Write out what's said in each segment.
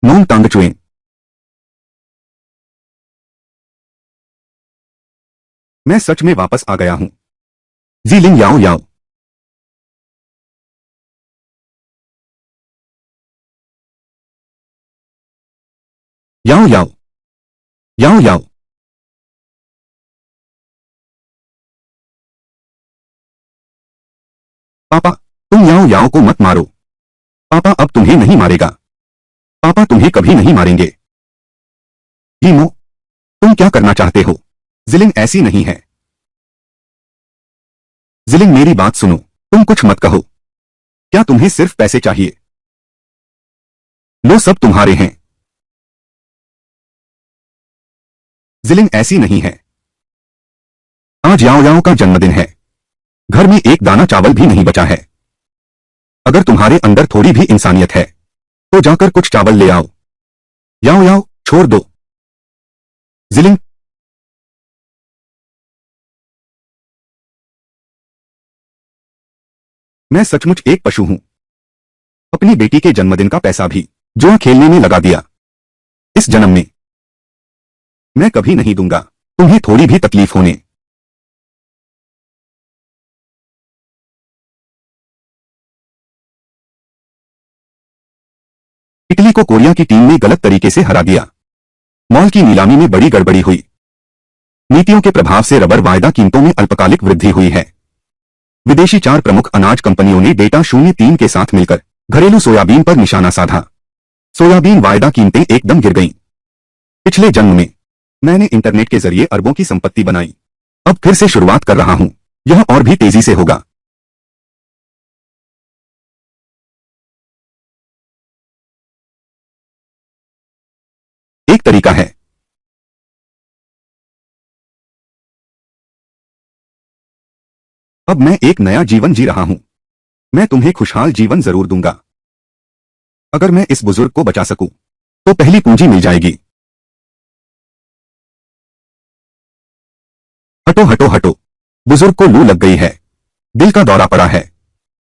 Known टांग चुएं। मैं सच में वापस आ गया हूं। जीलिंग याओ याओ। याओ याओ। याओ याओ। पापा, तुम याओ याओ को मत मारो। पापा अब तुम्हें नहीं मारेगा। पापा तुम्हें कभी नहीं मारेंगे। लीमो, तुम क्या करना चाहते हो? जिलिंग ऐसी नहीं है। जिलिंग मेरी बात सुनो। तुम कुछ मत कहो। क्या तुम्हें सिर्फ पैसे चाहिए? लो सब तुम्हारे हैं। जिलिंग ऐसी नहीं है। आज याओ याओ का जन्मदिन है। घर में एक दाना चावल भी नहीं बचा है। अगर तुम्हारे अंदर थोड़ी भी इंसानियत है तो जाकर कुछ चावल ले आओ। याओ याओ, छोड़ दो। जिलिंग, मैं सचमुच एक पशु हूं। अपनी बेटी के जन्मदिन का पैसा भी जुआ खेलने में लगा दिया। इस जन्म में मैं कभी नहीं दूंगा तुम्हें थोड़ी भी तकलीफ होने। इटली को कोरिया की टीम ने गलत तरीके से हरा दिया। मॉल की नीलामी में बड़ी गड़बड़ी हुई। नीतियों के प्रभाव से रबर वायदा कीमतों में अल्पकालिक वृद्धि हुई है। विदेशी 4 प्रमुख अनाज कंपनियों ने डेटा 03 के साथ मिलकर घरेलू सोयाबीन पर निशाना साधा। सोयाबीन वायदा कीमतें एकदम गिर गईं। पिछले जन्म में मैंने इंटरनेट के जरिए अरबों की संपत्ति बनाई। अब फिर से शुरुआत कर रहा हूं। यह और भी तेजी से होगा। एक तरीका है। अब मैं एक नया जीवन जी रहा हूं। मैं तुम्हें खुशहाल जीवन जरूर दूंगा। अगर मैं इस बुजुर्ग को बचा सकूं तो पहली पूंजी मिल जाएगी। हटो हटो हटो। बुजुर्ग को लू लग गई है। दिल का दौरा पड़ा है।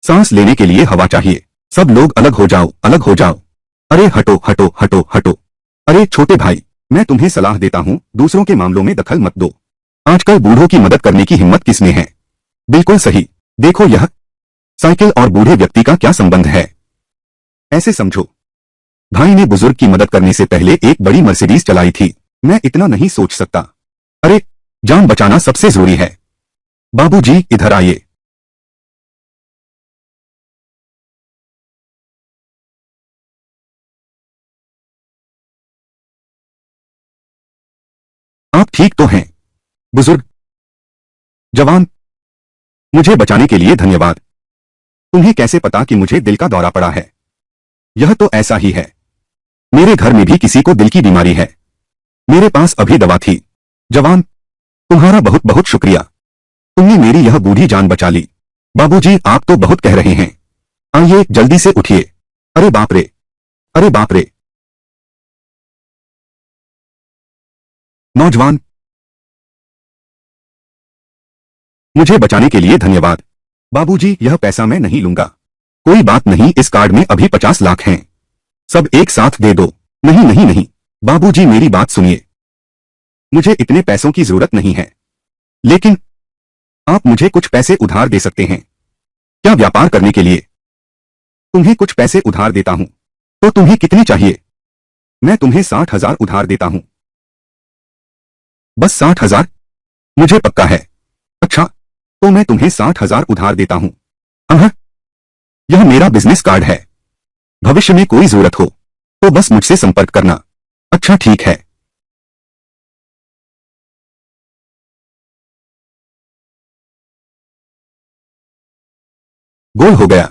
सांस लेने के लिए हवा चाहिए। सब लोग अलग हो जाओ, अलग हो जाओ। अरे हटो हटो हटो हटो। अरे छोटे भाई, मैं तुम्हें सलाह देता हूं, दूसरों के मामलों में दखल मत दो। आजकल बूढ़ों की मदद करने की हिम्मत किसमें है? बिल्कुल सही। देखो यह साइकिल और बूढ़े व्यक्ति का क्या संबंध है? ऐसे समझो, भाई ने बुजुर्ग की मदद करने से पहले एक बड़ी मर्सिडीज चलाई थी। मैं इतना नहीं सोच सकता। अरे, जान बचाना सबसे जरूरी है। बाबूजी इधर आइए। आप ठीक तो हैं? बुजुर्ग जवान, मुझे बचाने के लिए धन्यवाद। तुम्हें कैसे पता कि मुझे दिल का दौरा पड़ा है? यह तो ऐसा ही है। मेरे घर में भी किसी को दिल की बीमारी है। मेरे पास अभी दवा थी। जवान, तुम्हारा बहुत बहुत शुक्रिया। तुमने मेरी यह बूढ़ी जान बचा ली। बाबूजी आप तो बहुत कह रहे हैं। आइए जल्दी से उठिए। अरे बाप रे। अरे बाप रे। नौजवान, मुझे बचाने के लिए धन्यवाद। बाबूजी यह पैसा मैं नहीं लूंगा। कोई बात नहीं, इस कार्ड में अभी 50 लाख हैं। सब एक साथ दे दो। नहीं नहीं नहीं। बाबूजी मेरी बात सुनिए। मुझे इतने पैसों की जरूरत नहीं है। लेकिन आप मुझे कुछ पैसे उधार दे सकते हैं क्या, व्यापार करने के लिए? तुम्हें कुछ पैसे उधार देता हूं। तो तुम्हें कितने चाहिए? मैं तुम्हें 60,000 उधार देता हूं। बस 60,000? मुझे पक्का है। अच्छा, तो मैं तुम्हें 60,000 उधार देता हूं। हाँ, यह मेरा बिजनेस कार्ड है। भविष्य में कोई जरूरत हो तो बस मुझसे संपर्क करना। अच्छा ठीक है। गोल हो गया।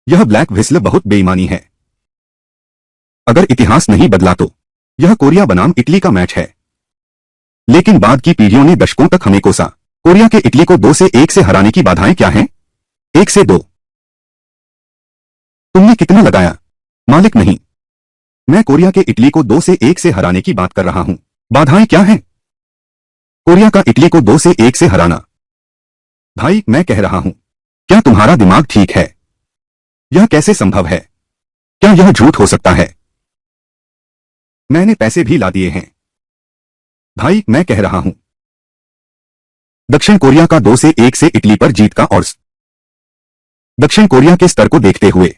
यह ब्लैक व्हिस्ल बहुत बेईमानी है। अगर इतिहास नहीं बदला तो यह कोरिया बनाम इटली का मैच है। लेकिन बाद की पीढ़ियों ने दशकों तक हमें कोसा। कोरिया के इटली को 2-1 से हराने की बाधाएं क्या हैं? 1-2। तुमने कितना लगाया? मालिक नहीं, मैं कोरिया के इटली को 2-1 से हराने की बात कर रहा हूं। बाधाएं क्या हैं? कोरिया का इटली को 2-1 से हराना। भाई मैं कह रहा हूं, क्या तुम्हारा दिमाग ठीक है? यह कैसे संभव है? क्या यह झूठ हो सकता है? मैंने पैसे भी ला दिए हैं। भाई, मैं कह रहा हूं। दक्षिण कोरिया का 2-1 से इटली पर जीत का ऑड्स। दक्षिण कोरिया के स्तर को देखते हुए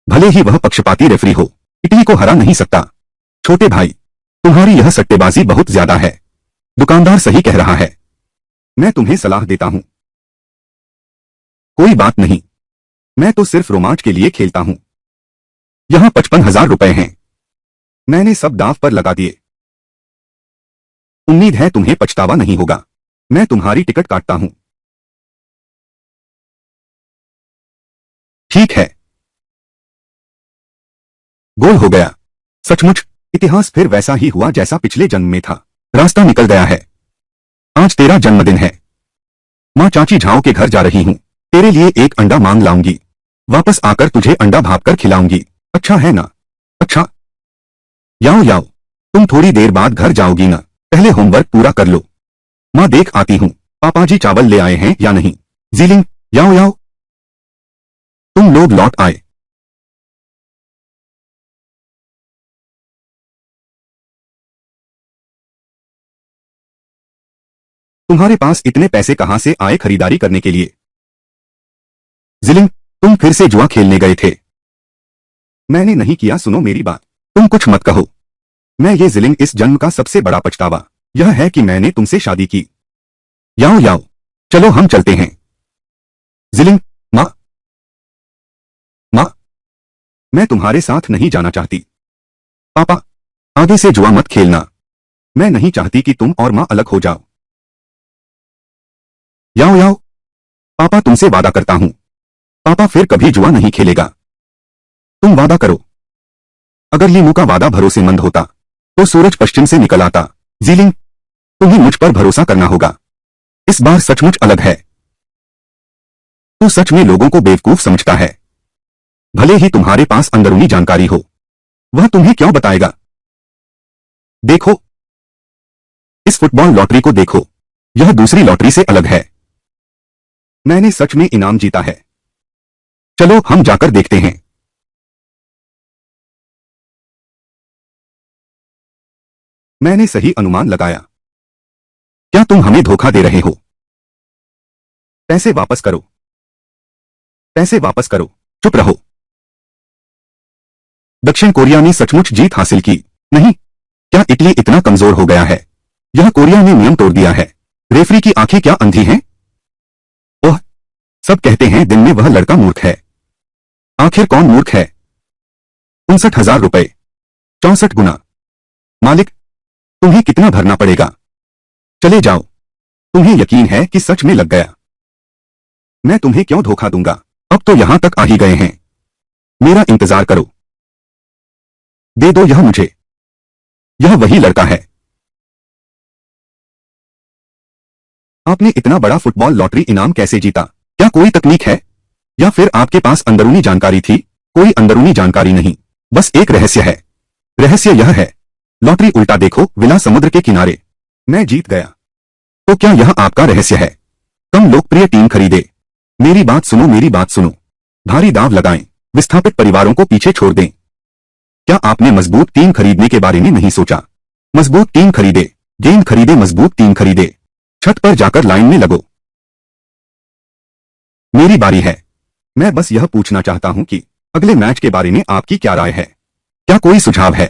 भले ही वह पक्षपाती रेफरी हो, इटली को हरा नहीं सकता। छोटे भाई, तुम्हारी यह सट्टेबाजी बहुत ज्यादा है। दुकानदार सही कह रहा है। मैं तुम्हें सलाह देता हूं। कोई बात नहीं, मैं तो सिर्फ रोमांच के लिए खेलता हूं। यहां 55,000 रुपए हैं। मैंने सब दांव पर लगा दिए। उम्मीद है तुम्हें पछतावा नहीं होगा। मैं तुम्हारी टिकट काटता हूं। ठीक है। गोल हो गया। सचमुच इतिहास फिर वैसा ही हुआ जैसा पिछले जन्म में था। रास्ता निकल गया है। आज तेरा जन्मदिन है। माँ चाची झाओ के घर जा रही हूँ। तेरे लिए एक अंडा मांग लाऊंगी। वापस आकर तुझे अंडा भाप कर खिलाऊंगी। अच्छा है ना? अच्छा। याओ याओ, तुम थोड़ी देर बाद घर जाओगी ना? पहले होमवर्क पूरा कर लो। माँ देख आती हूँ पापाजी चावल ले आए हैं या नहीं। जीलिंग, याओ याओ, तुम लोग लौट आए। तुम्हारे पास इतने पैसे कहां से आए खरीदारी करने के लिए? जिलिंग, तुम फिर से जुआ खेलने गए थे। मैंने नहीं किया। सुनो मेरी बात, तुम कुछ मत कहो। मैं ये जिलिंग, इस जन्म का सबसे बड़ा पछतावा यह है कि मैंने तुमसे शादी की। याओ याओ, चलो हम चलते हैं। जिलिंग, माँ, माँ, मैं तुम्हारे साथ नहीं जाना चाहती। पापा, आगे से जुआ मत खेलना। मैं नहीं चाहती कि तुम और माँ अलग हो जाओ। याओ याओ, पापा तुमसे वादा करता हूं, पापा फिर कभी जुआ नहीं खेलेगा। तुम वादा करो। अगर लीमू का वादा भरोसेमंद होता तो सूरज पश्चिम से निकल आता। जीलिंग, तुम्हें मुझ पर भरोसा करना होगा। इस बार सचमुच अलग है। तू सच में लोगों को बेवकूफ समझता है। भले ही तुम्हारे पास अंदरूनी जानकारी हो, वह तुम्हें क्यों बताएगा? देखो, इस फुटबॉल लॉटरी को देखो। यह दूसरी लॉटरी से अलग है। मैंने सच में इनाम जीता है। चलो हम जाकर देखते हैं। मैंने सही अनुमान लगाया। क्या तुम हमें धोखा दे रहे हो? पैसे वापस करो। पैसे वापस करो। चुप रहो। दक्षिण कोरिया ने सचमुच जीत हासिल की। नहीं, क्या इटली इतना कमजोर हो गया है? यह कोरिया ने नियम तोड़ दिया है। रेफरी की आंखें क्या अंधी हैं? ओह, सब कहते हैं दिन में वह लड़का मूर्ख है। आखिर कौन मूर्ख है? 59,000 रुपए, 64 गुना। मालिक, तुम्हें कितना भरना पड़ेगा? चले जाओ। तुम्हें यकीन है कि सच में लग गया? मैं तुम्हें क्यों धोखा दूंगा? अब तो यहां तक आ ही गए हैं। मेरा इंतजार करो। दे दो यह मुझे। यह वही लड़का है। आपने इतना बड़ा फुटबॉल लॉटरी इनाम कैसे जीता? क्या कोई तकनीक है या फिर आपके पास अंदरूनी जानकारी थी? कोई अंदरूनी जानकारी नहीं, बस एक रहस्य है। रहस्य यह है, लॉटरी उल्टा देखो, विला समुद्र के किनारे। मैं जीत गया। तो क्या यह आपका रहस्य है? कम लोकप्रिय टीम खरीदे। मेरी बात सुनो, मेरी बात सुनो। भारी दांव लगाएं, विस्थापित परिवारों को पीछे छोड़ दें। क्या आपने मजबूत टीम खरीदने के बारे में नहीं सोचा? मजबूत टीम खरीदे, गेंद खरीदे, मजबूत टीम खरीदे। छत पर जाकर लाइन में लगो। मेरी बारी है। मैं बस यह पूछना चाहता हूं कि अगले मैच के बारे में आपकी क्या राय है? क्या कोई सुझाव है?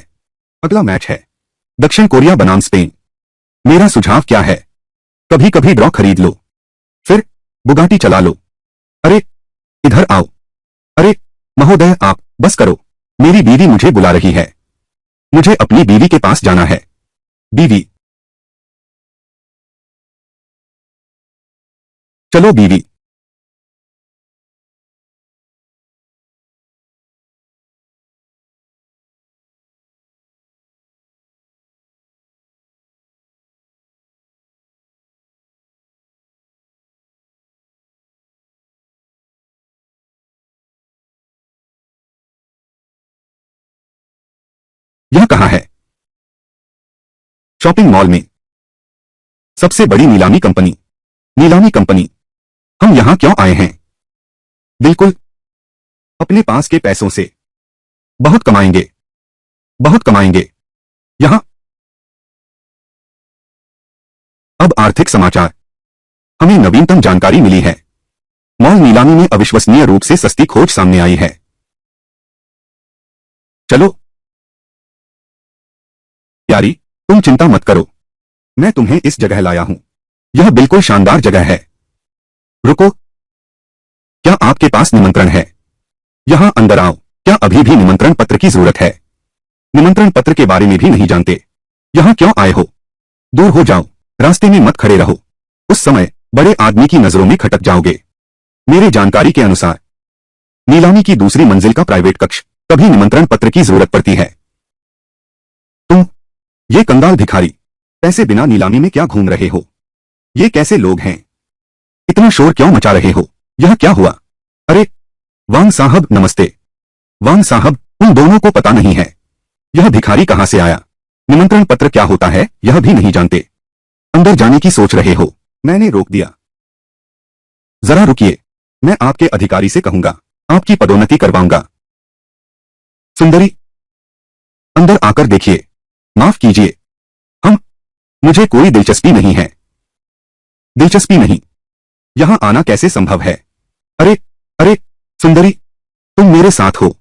अगला मैच है दक्षिण कोरिया बनाम स्पेन। मेरा सुझाव क्या है? कभी कभी ड्रॉ खरीद लो, फिर बुगाटी चला लो। अरे, इधर आओ। अरे महोदय, आप बस करो। मेरी बीवी मुझे बुला रही है। मुझे अपनी बीवी के पास जाना है। बीवी, चलो बीवी। यह कहाँ है? शॉपिंग मॉल में। सबसे बड़ी नीलामी कंपनी। नीलामी कंपनी। हम यहां क्यों आए हैं? बिल्कुल, अपने पास के पैसों से। बहुत कमाएंगे, बहुत कमाएंगे। यहां अब आर्थिक समाचार। हमें नवीनतम जानकारी मिली है। मॉल नीलामी में अविश्वसनीय रूप से सस्ती खोज सामने आई है। चलो यारी, तुम चिंता मत करो, मैं तुम्हें इस जगह लाया हूं। यह बिल्कुल शानदार जगह है। रुको, क्या आपके पास निमंत्रण है? यहां अंदर आओ। क्या अभी भी निमंत्रण पत्र की जरूरत है? निमंत्रण पत्र के बारे में भी नहीं जानते? यहां क्यों आए हो? दूर हो जाओ, रास्ते में मत खड़े रहो। उस समय बड़े आदमी की नजरों में खटक जाओगे। मेरे जानकारी के अनुसार नीलामी की दूसरी मंजिल का प्राइवेट कक्ष, तभी निमंत्रण पत्र की जरूरत पड़ती है। तुम, ये कंगाल भिखारी, पैसे बिना नीलामी में क्या घूम रहे हो? ये कैसे लोग हैं? इतना शोर क्यों मचा रहे हो? यह क्या हुआ? अरे वांग साहब नमस्ते। वांग साहब, उन दोनों को पता नहीं है यह भिखारी कहां से आया। निमंत्रण पत्र क्या होता है यह भी नहीं जानते। अंदर जाने की सोच रहे हो? मैंने रोक दिया। जरा रुकिए, मैं आपके अधिकारी से कहूंगा, आपकी पदोन्नति करवाऊंगा। सुंदरी, अंदर आकर देखिए। माफ कीजिए, मुझे कोई दिलचस्पी नहीं है। दिलचस्पी नहीं? यहां आना कैसे संभव है? अरे अरे सुंदरी, तुम मेरे साथ हो।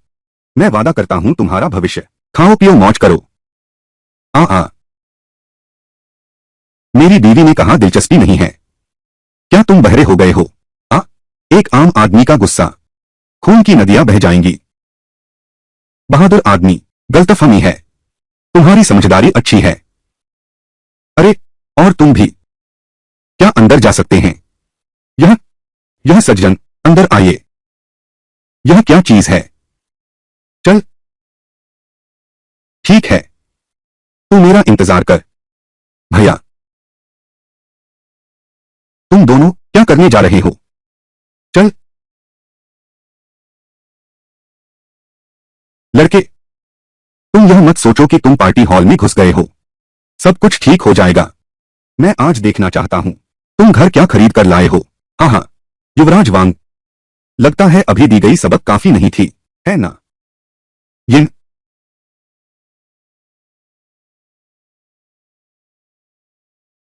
मैं वादा करता हूं तुम्हारा भविष्य। खाओ पियो मौज करो। आ मेरी बीवी ने कहा दिलचस्पी नहीं है। क्या तुम बहरे हो गए हो? एक आम आदमी का गुस्सा, खून की नदियां बह जाएंगी। बहादुर आदमी, गलतफहमी है। तुम्हारी समझदारी अच्छी है। अरे और तुम भी, क्या अंदर जा सकते हैं? यह सज्जन, अंदर आइए। यह क्या चीज है? चल ठीक है, तू मेरा इंतजार कर। भैया, तुम दोनों क्या करने जा रहे हो? चल। लड़के, तुम यह मत सोचो कि तुम पार्टी हॉल में घुस गए हो। सब कुछ ठीक हो जाएगा। मैं आज देखना चाहता हूं तुम घर क्या खरीद कर लाए हो। हाँ, युवराज वांग, लगता है अभी दी गई सबक काफी नहीं थी, है ना? ये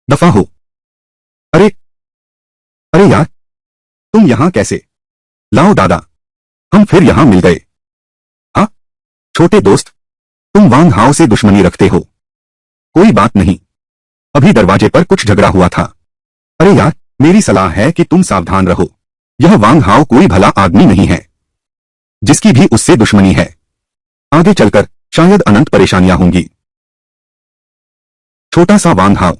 दफा हो। अरे अरे यार, तुम यहां कैसे? लाओ दादा, हम फिर यहां मिल गए। हाँ छोटे दोस्त, तुम वांग हाओ से दुश्मनी रखते हो। कोई बात नहीं, अभी दरवाजे पर कुछ झगड़ा हुआ था। अरे यार, मेरी सलाह है कि तुम सावधान रहो। यह वांग हाओ कोई भला आदमी नहीं है, जिसकी भी उससे दुश्मनी है। आगे चलकर शायद अनंत परेशानियां होंगी। छोटा सा वांग हाओ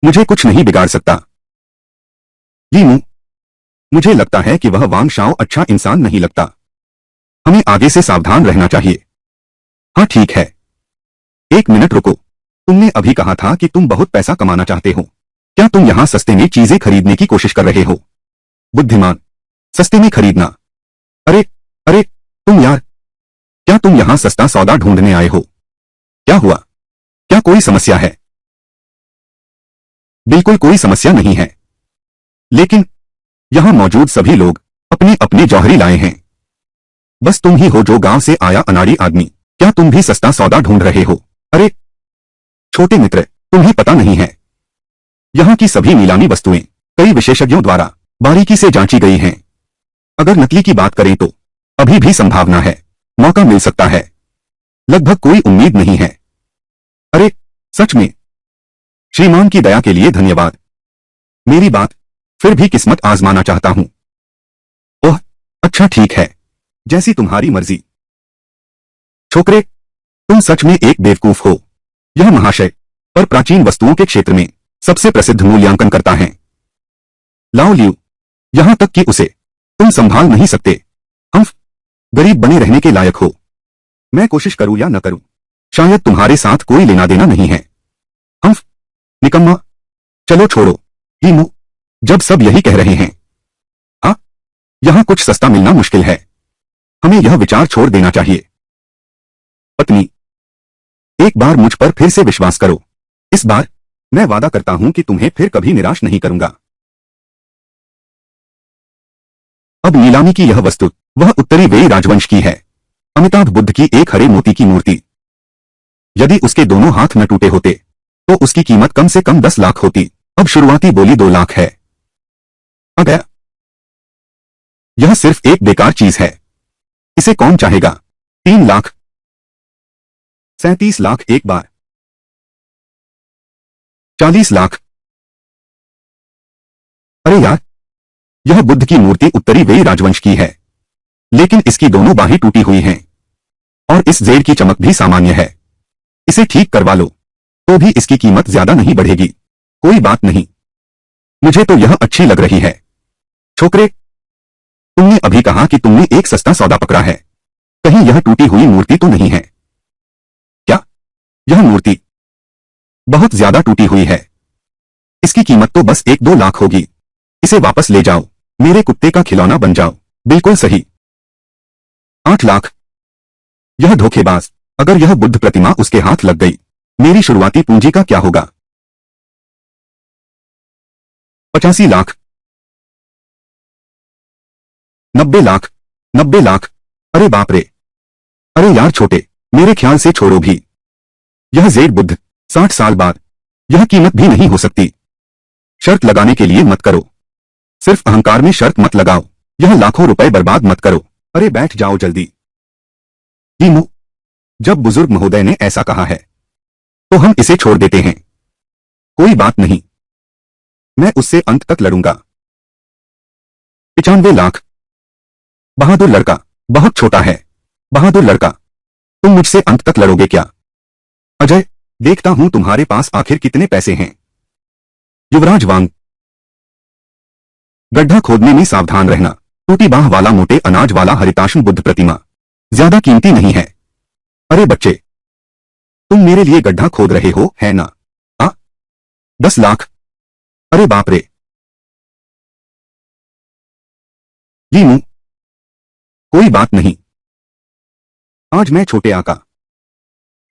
मुझे कुछ नहीं बिगाड़ सकता। लीमू, मुझे लगता है कि वह वांग शाओ अच्छा इंसान नहीं लगता। हमें आगे से सावधान रहना चाहिए। हाँ ठीक है, एक मिनट रुको। तुमने अभी कहा था कि तुम बहुत पैसा कमाना चाहते हो। क्या तुम यहां सस्ते में चीजें खरीदने की कोशिश कर रहे हो? बुद्धिमान, सस्ते में खरीदना? अरे अरे तुम यार, क्या तुम यहां सस्ता सौदा ढूंढने आए हो? क्या हुआ? क्या कोई समस्या है? बिल्कुल कोई समस्या नहीं है, लेकिन यहां मौजूद सभी लोग अपने अपने जौहरी लाए हैं। बस तुम ही हो जो गांव से आया अनाड़ी आदमी। क्या तुम भी सस्ता सौदा ढूंढ रहे हो? अरे छोटे मित्र, तुम्हें पता नहीं है, यहां की सभी नीलामी वस्तुएं कई विशेषज्ञों द्वारा बारीकी से जांची गई हैं। अगर नकली की बात करें तो अभी भी संभावना है, मौका मिल सकता है, लगभग कोई उम्मीद नहीं है। अरे सच में? श्रीमान की दया के लिए धन्यवाद। मेरी बात, फिर भी किस्मत आजमाना चाहता हूं। ओह अच्छा ठीक है, जैसी तुम्हारी मर्जी। छोकरे, तुम सच में एक बेवकूफ हो। यह महाशय पर प्राचीन वस्तुओं के क्षेत्र में सबसे प्रसिद्ध मूल्यांकन करता है। लाओ लियू, यहां तक कि उसे तुम संभाल नहीं सकते। हम गरीब बने रहने के लायक हो। मैं कोशिश करूं या न करूं, शायद तुम्हारे साथ कोई लेना देना नहीं है। हम निकम्मा। चलो छोड़ो हीमू, जब सब यही कह रहे हैं। हाँ, यहां कुछ सस्ता मिलना मुश्किल है। हमें यह विचार छोड़ देना चाहिए। पत्नी, एक बार मुझ पर फिर से विश्वास करो। इस बार मैं वादा करता हूं कि तुम्हें फिर कभी निराश नहीं करूंगा। अब नीलामी की यह वस्तु वह उत्तरी वेई राजवंश की है। अमिताभ बुद्ध की एक हरे मोती की मूर्ति, यदि उसके दोनों हाथ न टूटे होते तो उसकी कीमत कम से कम 10 लाख होती। अब शुरुआती बोली 2 लाख है। आ गया। यह सिर्फ एक बेकार चीज है, इसे कौन चाहेगा। 3 लाख, 37 लाख एक बार, 40 लाख। अरे यार, यह बुद्ध की मूर्ति उत्तरी वेई राजवंश की है, लेकिन इसकी दोनों बाहें टूटी हुई हैं और इस जेड की चमक भी सामान्य है। इसे ठीक करवा लो तो भी इसकी कीमत ज्यादा नहीं बढ़ेगी। कोई बात नहीं, मुझे तो यह अच्छी लग रही है। छोकरे, तुमने अभी कहा कि तुमने एक सस्ता सौदा पकड़ा है, कहीं यह टूटी हुई मूर्ति तो नहीं है। क्या? यह मूर्ति बहुत ज्यादा टूटी हुई है, इसकी कीमत तो बस 1-2 लाख होगी। इसे वापस ले जाओ, मेरे कुत्ते का खिलौना बन जाओ। बिल्कुल सही, 8 लाख। यह धोखेबाज, अगर यह बुद्ध प्रतिमा उसके हाथ लग गई, मेरी शुरुआती पूंजी का क्या होगा। 85 लाख, 90 लाख, 90 लाख। अरे बाप रे, अरे यार छोटे, मेरे ख्याल से छोड़ो भी। यह जेड बुद्ध 60 साल बाद, यह कीमत भी नहीं हो सकती। शर्त लगाने के लिए मत करो, सिर्फ अहंकार में शर्त मत लगाओ। यह लाखों रुपए बर्बाद मत करो। अरे बैठ जाओ जल्दी। टीमू, जब बुजुर्ग महोदय ने ऐसा कहा है तो हम इसे छोड़ देते हैं। कोई बात नहीं, मैं उससे अंत तक लड़ूंगा। 95 लाख। बहादुर लड़का, बहुत छोटा है। बहादुर लड़का, तुम मुझसे अंत तक लड़ोगे क्या। अजय, देखता हूं तुम्हारे पास आखिर कितने पैसे हैं। युवराज वांग, गड्ढा खोदने में सावधान रहना। टूटी बाह वाला मोटे अनाज वाला हरिताशन बुद्ध प्रतिमा ज्यादा कीमती नहीं है। अरे बच्चे, तुम मेरे लिए गड्ढा खोद रहे हो है ना। 10 लाख। अरे बाप रे। जी मुंह, कोई बात नहीं, आज मैं छोटे आका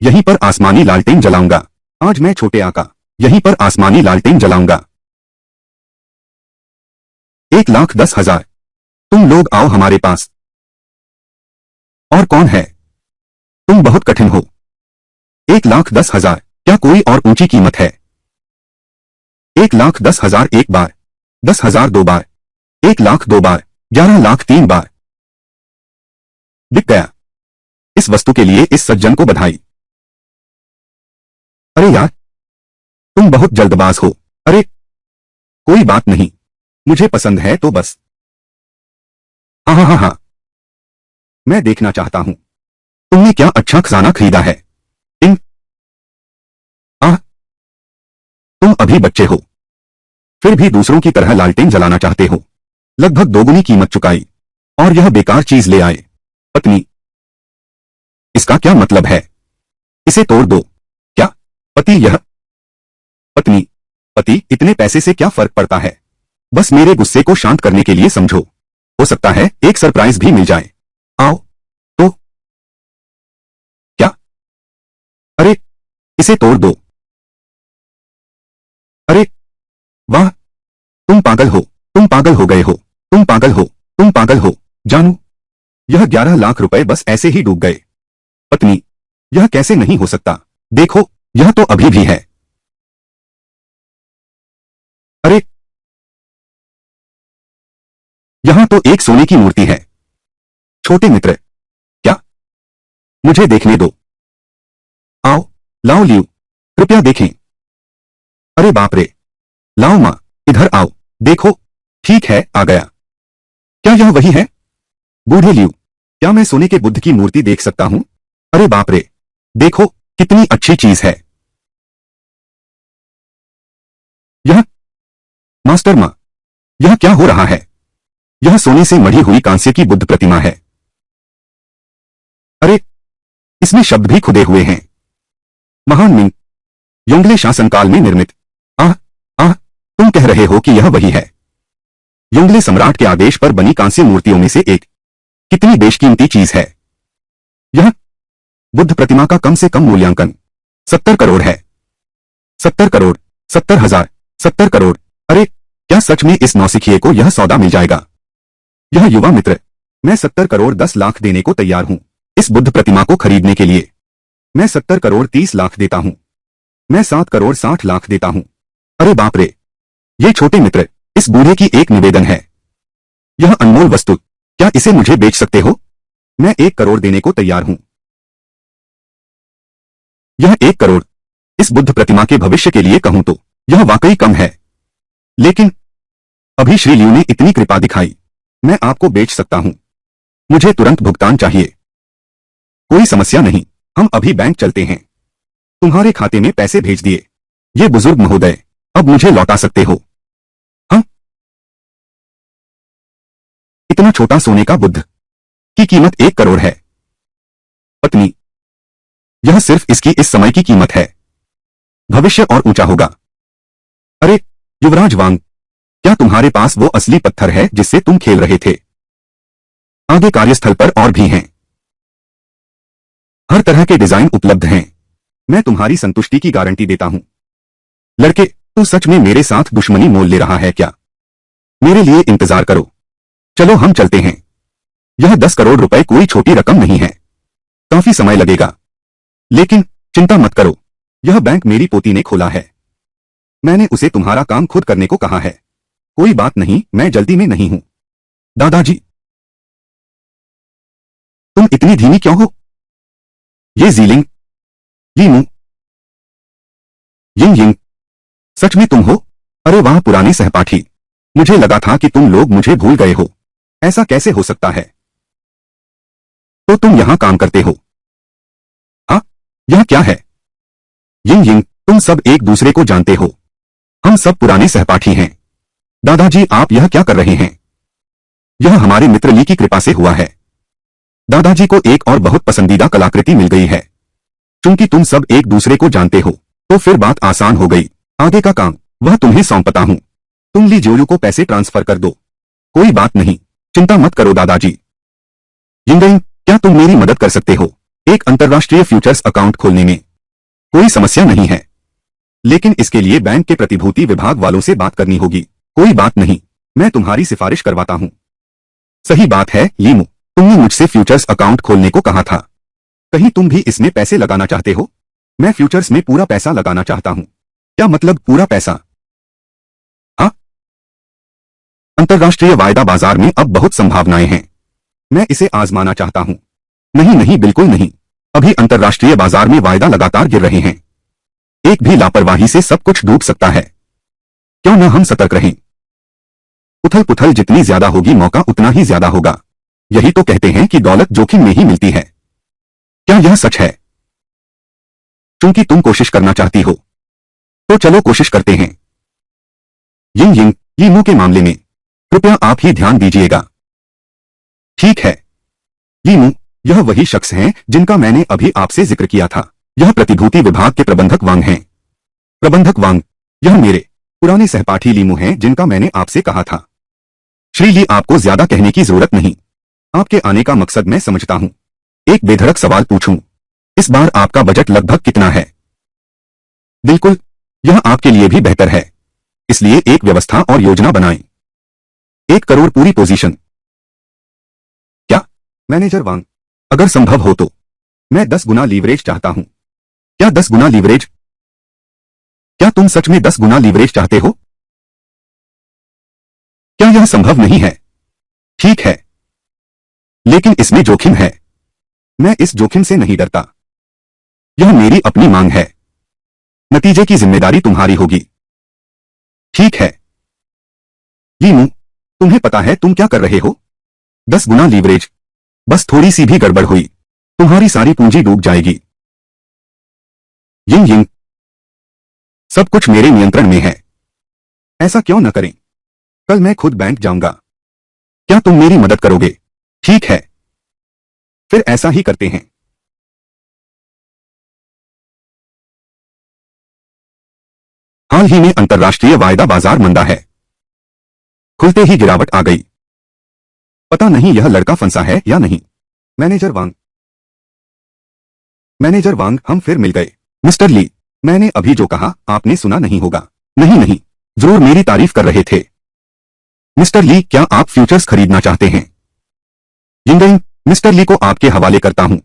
यहीं पर आसमानी लालटेन जलाऊंगा। आज मैं छोटे आका यहीं पर आसमानी लालटेन जलाऊंगा। 1,10,000। तुम लोग आओ हमारे पास। और कौन है? तुम बहुत कठिन हो। 1,10,000। क्या कोई और ऊंची कीमत है? 1,10,000 एक बार, 10,000 दो बार, 1 लाख 2 बार, 11 लाख 3 बार। बिक गया। इस वस्तु के लिए इस सज्जन को बधाई। अरे यार, तुम बहुत जल्दबाज हो। अरे कोई बात नहीं, मुझे पसंद है तो बस। हाँ हाँ हाँ हाँ, मैं देखना चाहता हूं तुमने क्या अच्छा खजाना खरीदा है। इन तुम अभी बच्चे हो, फिर भी दूसरों की तरह लालटेन जलाना चाहते हो। लगभग दोगुनी कीमत चुकाई और यह बेकार चीज ले आए। पत्नी, इसका क्या मतलब है? इसे तोड़ दो। क्या? पति, यह पत्नी, पति, इतने पैसे से क्या फर्क पड़ता है? बस मेरे गुस्से को शांत करने के लिए समझो, हो सकता है एक सरप्राइज भी मिल जाए। आओ तो। क्या? अरे इसे तोड़ दो। अरे वाह, तुम पागल हो, तुम पागल हो गए हो, तुम पागल हो, तुम पागल हो। जानू, यह 11 लाख रुपए बस ऐसे ही डूब गए। पत्नी, यह कैसे नहीं हो सकता? देखो, यह तो अभी भी है। अरे यहां तो एक सोने की मूर्ति है। छोटे मित्र, क्या? मुझे देखने दो। आओ, लाओ लियो, कृपया देखें। अरे बाप रे, लाओ मां, इधर आओ, देखो। ठीक है, आ गया। क्या यह वही है? बूढ़े लियो, क्या मैं सोने के बुद्ध की मूर्ति देख सकता हूं? अरे बाप रे, देखो कितनी अच्छी चीज है यह। मास्टर मां, यह क्या हो रहा है? यह सोने से मढ़ी हुई कांस्य की बुद्ध प्रतिमा है। अरे इसमें शब्द भी खुदे हुए हैं। महान मिंग योंगले शासनकाल में निर्मित। आह आह, तुम कह रहे हो कि यह वही है? योंगले सम्राट के आदेश पर बनी कांस्य मूर्तियों में से एक। कितनी बेशकीमती चीज है यह। बुद्ध प्रतिमा का कम से कम मूल्यांकन 70 करोड़ है। 70 करोड़, 70,000, 70 करोड़। अरे क्या सच में इस नौसिखिए को यह सौदा मिल जाएगा? यह युवा मित्र, मैं 70 करोड़ 10 लाख देने को तैयार हूं। इस बुद्ध प्रतिमा को खरीदने के लिए मैं 70 करोड़ 30 लाख देता हूं। मैं 7 करोड़ 60 लाख देता हूं। अरे बाप रे! ये छोटे मित्र, इस बूढ़े की एक निवेदन है। यह अनमोल वस्तु, क्या इसे मुझे बेच सकते हो? मैं 1 करोड़ देने को तैयार हूं। यह 1 करोड़ इस बुद्ध प्रतिमा के भविष्य के लिए कहूं तो यह वाकई कम है, लेकिन अभी श्री लियू ने इतनी कृपा दिखाई, मैं आपको बेच सकता हूं। मुझे तुरंत भुगतान चाहिए। कोई समस्या नहीं, हम अभी बैंक चलते हैं। तुम्हारे खाते में पैसे भेज दिए। ये बुजुर्ग महोदय, अब मुझे लौटा सकते हो। हम इतना छोटा सोने का बुद्ध की कीमत 1 करोड़ है। पत्नी, यह सिर्फ इसकी इस समय की कीमत है। भविष्य और ऊंचा होगा। अरे युवराज वांग, क्या तुम्हारे पास वो असली पत्थर है जिससे तुम खेल रहे थे? आगे कार्यस्थल पर और भी हैं। हर तरह के डिजाइन उपलब्ध हैं। मैं तुम्हारी संतुष्टि की गारंटी देता हूं। लड़के, तू सच में मेरे साथ दुश्मनी मोल ले रहा है क्या? मेरे लिए इंतजार करो। चलो हम चलते हैं। यह 10 करोड़ रुपए कोई छोटी रकम नहीं है। काफी समय लगेगा, लेकिन चिंता मत करो। यह बैंक मेरी पोती ने खोला है। मैंने उसे तुम्हारा काम खुद करने को कहा है। कोई बात नहीं, मैं जल्दी में नहीं हूं। दादाजी, तुम इतनी धीमी क्यों हो? ये जीलिंग, यीमू, यिंग यिंग, सच में तुम हो? अरे वाह पुराने सहपाठी, मुझे लगा था कि तुम लोग मुझे भूल गए हो। ऐसा कैसे हो सकता है? तो तुम यहां काम करते हो? हाँ, यह क्या है? यिंग यिंग, तुम सब एक दूसरे को जानते हो। हम सब पुराने सहपाठी हैं। दादाजी, आप यह क्या कर रहे हैं? यह हमारे मित्र ली की कृपा से हुआ है। दादाजी को एक और बहुत पसंदीदा कलाकृति मिल गई है। चूंकि तुम सब एक दूसरे को जानते हो, तो फिर बात आसान हो गई। आगे का काम वह तुम्हें सौंपता हूं। तुम ली जोयू को पैसे ट्रांसफर कर दो। कोई बात नहीं, चिंता मत करो दादाजी। यिंगयिंग, क्या तुम मेरी मदद कर सकते हो एक अंतर्राष्ट्रीय फ्यूचर्स अकाउंट खोलने में? कोई समस्या नहीं है, लेकिन इसके लिए बैंक के प्रतिभूति विभाग वालों से बात करनी होगी। कोई बात नहीं, मैं तुम्हारी सिफारिश करवाता हूं। सही बात है लीमू, तुमने मुझसे फ्यूचर्स अकाउंट खोलने को कहा था। कहीं तुम भी इसमें पैसे लगाना चाहते हो? मैं फ्यूचर्स में पूरा पैसा लगाना चाहता हूं। क्या मतलब पूरा पैसा? हाँ, अंतर्राष्ट्रीय वायदा बाजार में अब बहुत संभावनाएं हैं। मैं इसे आजमाना चाहता हूं। नहीं नहीं, बिल्कुल नहीं। अभी अंतर्राष्ट्रीय बाजार में वायदा लगातार गिर रहे हैं। एक भी लापरवाही से सब कुछ डूब सकता है। क्यों न हम सतर्क रहें? उथल पुथल जितनी ज्यादा होगी, मौका उतना ही ज्यादा होगा। यही तो कहते हैं कि दौलत जोखिम में ही मिलती है। क्या यह सच है? चूंकि तुम कोशिश करना चाहती हो, तो चलो कोशिश करते हैं। यिंग यिंग, यीमू के मामले में कृपया आप ही ध्यान दीजिएगा। ठीक है यीमू, यह वही शख्स हैं जिनका मैंने अभी आपसे जिक्र किया था। यह प्रतिभूति विभाग के प्रबंधक वांग हैं। प्रबंधक वांग, यह मेरे पुराने सहपाठी लीमू हैं जिनका मैंने आपसे कहा था। श्री ली, आपको ज्यादा कहने की जरूरत नहीं। आपके आने का मकसद मैं समझता हूं। एक बेधड़क सवाल पूछूं, इस बार आपका बजट लगभग कितना है? बिल्कुल, यह आपके लिए भी बेहतर है, इसलिए एक व्यवस्था और योजना बनाएं। 1 करोड़ पूरी पोजीशन। क्या? मैनेजर वांग, अगर संभव हो तो मैं 10 गुना लीवरेज चाहता हूं। क्या 10 गुना लीवरेज? क्या तुम सच में 10 गुना लीवरेज चाहते हो? क्या यह संभव नहीं है? ठीक है, लेकिन इसमें जोखिम है। मैं इस जोखिम से नहीं डरता। यह मेरी अपनी मांग है। नतीजे की जिम्मेदारी तुम्हारी होगी। ठीक है लीमू, तुम्हें पता है तुम क्या कर रहे हो? 10 गुना लीवरेज। बस थोड़ी सी भी गड़बड़ हुई, तुम्हारी सारी पूंजी डूब जाएगी। यिंग यिंग, सब कुछ मेरे नियंत्रण में है। ऐसा क्यों न करें? कल मैं खुद बैंक जाऊंगा। क्या तुम मेरी मदद करोगे? ठीक है, फिर ऐसा ही करते हैं। हाल ही में अंतर्राष्ट्रीय वायदा बाजार मंदा है। खुलते ही गिरावट आ गई। पता नहीं यह लड़का फंसा है या नहीं। मैनेजर वांग, मैनेजर वांग, हम फिर मिल गए। मिस्टर ली, मैंने अभी जो कहा आपने सुना नहीं होगा। नहीं नहीं, जरूर मेरी तारीफ कर रहे थे। मिस्टर ली, क्या आप फ्यूचर्स खरीदना चाहते हैं? यिंगयिंग, मिस्टर ली को आपके हवाले करता हूं।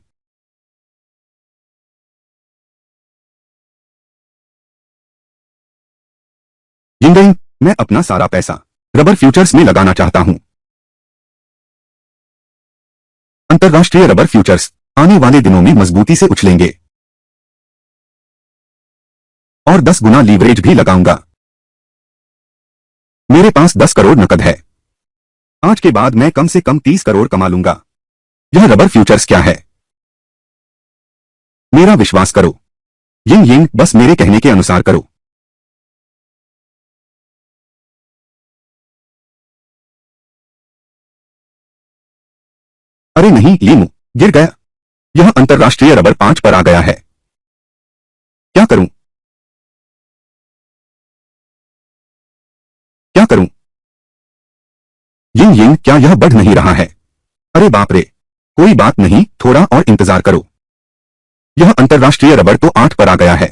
यिंगयिंग, मैं अपना सारा पैसा रबर फ्यूचर्स में लगाना चाहता हूं। अंतर्राष्ट्रीय रबर फ्यूचर्स आने वाले दिनों में मजबूती से उछलेंगे और 10 गुना लीवरेज भी लगाऊंगा। मेरे पास 10 करोड़ नकद है। आज के बाद मैं कम से कम 30 करोड़ कमा लूंगा। यह रबर फ्यूचर्स क्या है? मेरा विश्वास करो यिंग यिंग, बस मेरे कहने के अनुसार करो। अरे नहीं लीमू, गिर गया। यह अंतर्राष्ट्रीय रबर 5 पर आ गया है। क्या करूं? क्या करूं? यिंग यिंग, क्या यह बढ़ नहीं रहा है? अरे बाप रे, कोई बात नहीं, थोड़ा और इंतजार करो। यह अंतर्राष्ट्रीय रबर तो 8 पर आ गया है।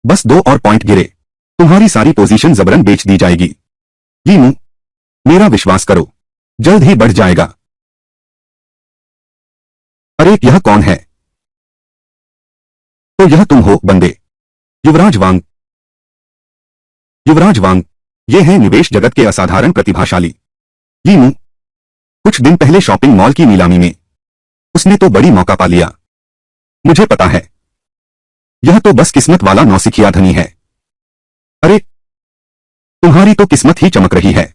बस 2 और पॉइंट गिरे, तुम्हारी सारी पोजीशन जबरन बेच दी जाएगी। लीमू, मेरा विश्वास करो, जल्द ही बढ़ जाएगा। अरे यह कौन है? तो यह तुम हो बंदे, युवराज वांग। युवराज वांग, ये हैं निवेश जगत के असाधारण प्रतिभाशाली। लीमू, कुछ दिन पहले शॉपिंग मॉल की नीलामी में उसने तो बड़ी मौका पा लिया। मुझे पता है, यह तो बस किस्मत वाला नौसिखिया धनी है। अरे तुम्हारी तो किस्मत ही चमक रही है।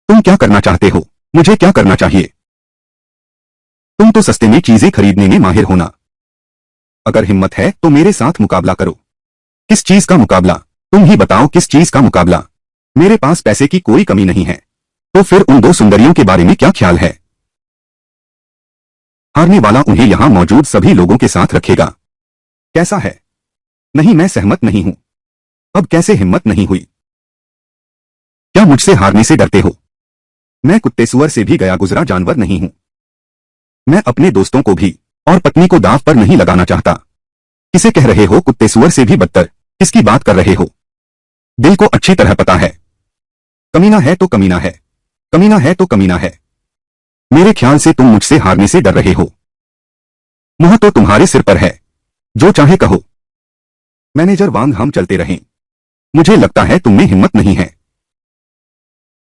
तुम क्या करना चाहते हो? मुझे क्या करना चाहिए? तुम तो सस्ते में चीजें खरीदने में माहिर होना। अगर हिम्मत है तो मेरे साथ मुकाबला करो। किस चीज का मुकाबला? तुम ही बताओ, किस चीज का मुकाबला? मेरे पास पैसे की कोई कमी नहीं है। तो फिर उन 2 सुंदरियों के बारे में क्या ख्याल है? हारने वाला उन्हें यहां मौजूद सभी लोगों के साथ रखेगा। कैसा है? नहीं, मैं सहमत नहीं हूं। अब कैसे हिम्मत नहीं हुई? क्या मुझसे हारने से डरते हो? मैं कुत्ते सुअर से भी गया गुजरा जानवर नहीं हूं। मैं अपने दोस्तों को भी और पत्नी को दांव पर नहीं लगाना चाहता। किसे कह रहे हो कुत्ते सुअर से भी बदतर? किसकी बात कर रहे हो? दिल को अच्छी तरह पता है, कमीना है तो कमीना है, कमीना है तो कमीना है। मेरे ख्याल से तुम मुझसे हारने से डर रहे हो। मुंह तो तुम्हारे सिर पर है, जो चाहे कहो। मैनेजर वांग, हम चलते रहें। मुझे लगता है तुम में हिम्मत नहीं है।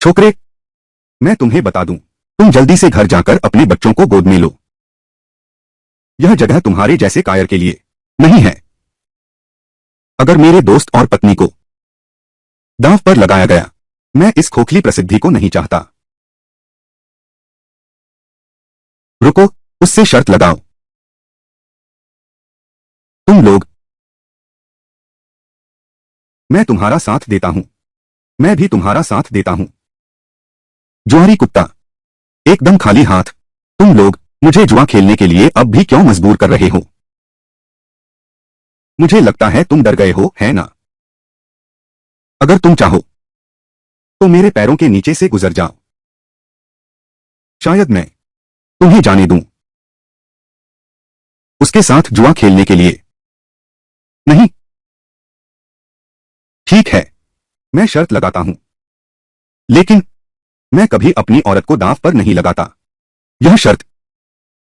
छोकरे, मैं तुम्हें बता दूं, तुम जल्दी से घर जाकर अपने बच्चों को गोद में लो। यह जगह तुम्हारे जैसे कायर के लिए नहीं है। अगर मेरे दोस्त और पत्नी को दांव पर लगाया गया, मैं इस खोखली प्रसिद्धि को नहीं चाहता। रुको, उससे शर्त लगाओ। तुम लोग, मैं तुम्हारा साथ देता हूं। मैं भी तुम्हारा साथ देता हूं। जुआरी कुत्ता, एकदम खाली हाथ। तुम लोग मुझे जुआ खेलने के लिए अब भी क्यों मजबूर कर रहे हो? मुझे लगता है तुम डर गए हो, है ना? अगर तुम चाहो तो मेरे पैरों के नीचे से गुजर जाओ। शायद मैं तुम्हें जाने दूं। उसके साथ जुआ खेलने के लिए नहीं। ठीक है, मैं शर्त लगाता हूं, लेकिन मैं कभी अपनी औरत को दांव पर नहीं लगाता। यह शर्त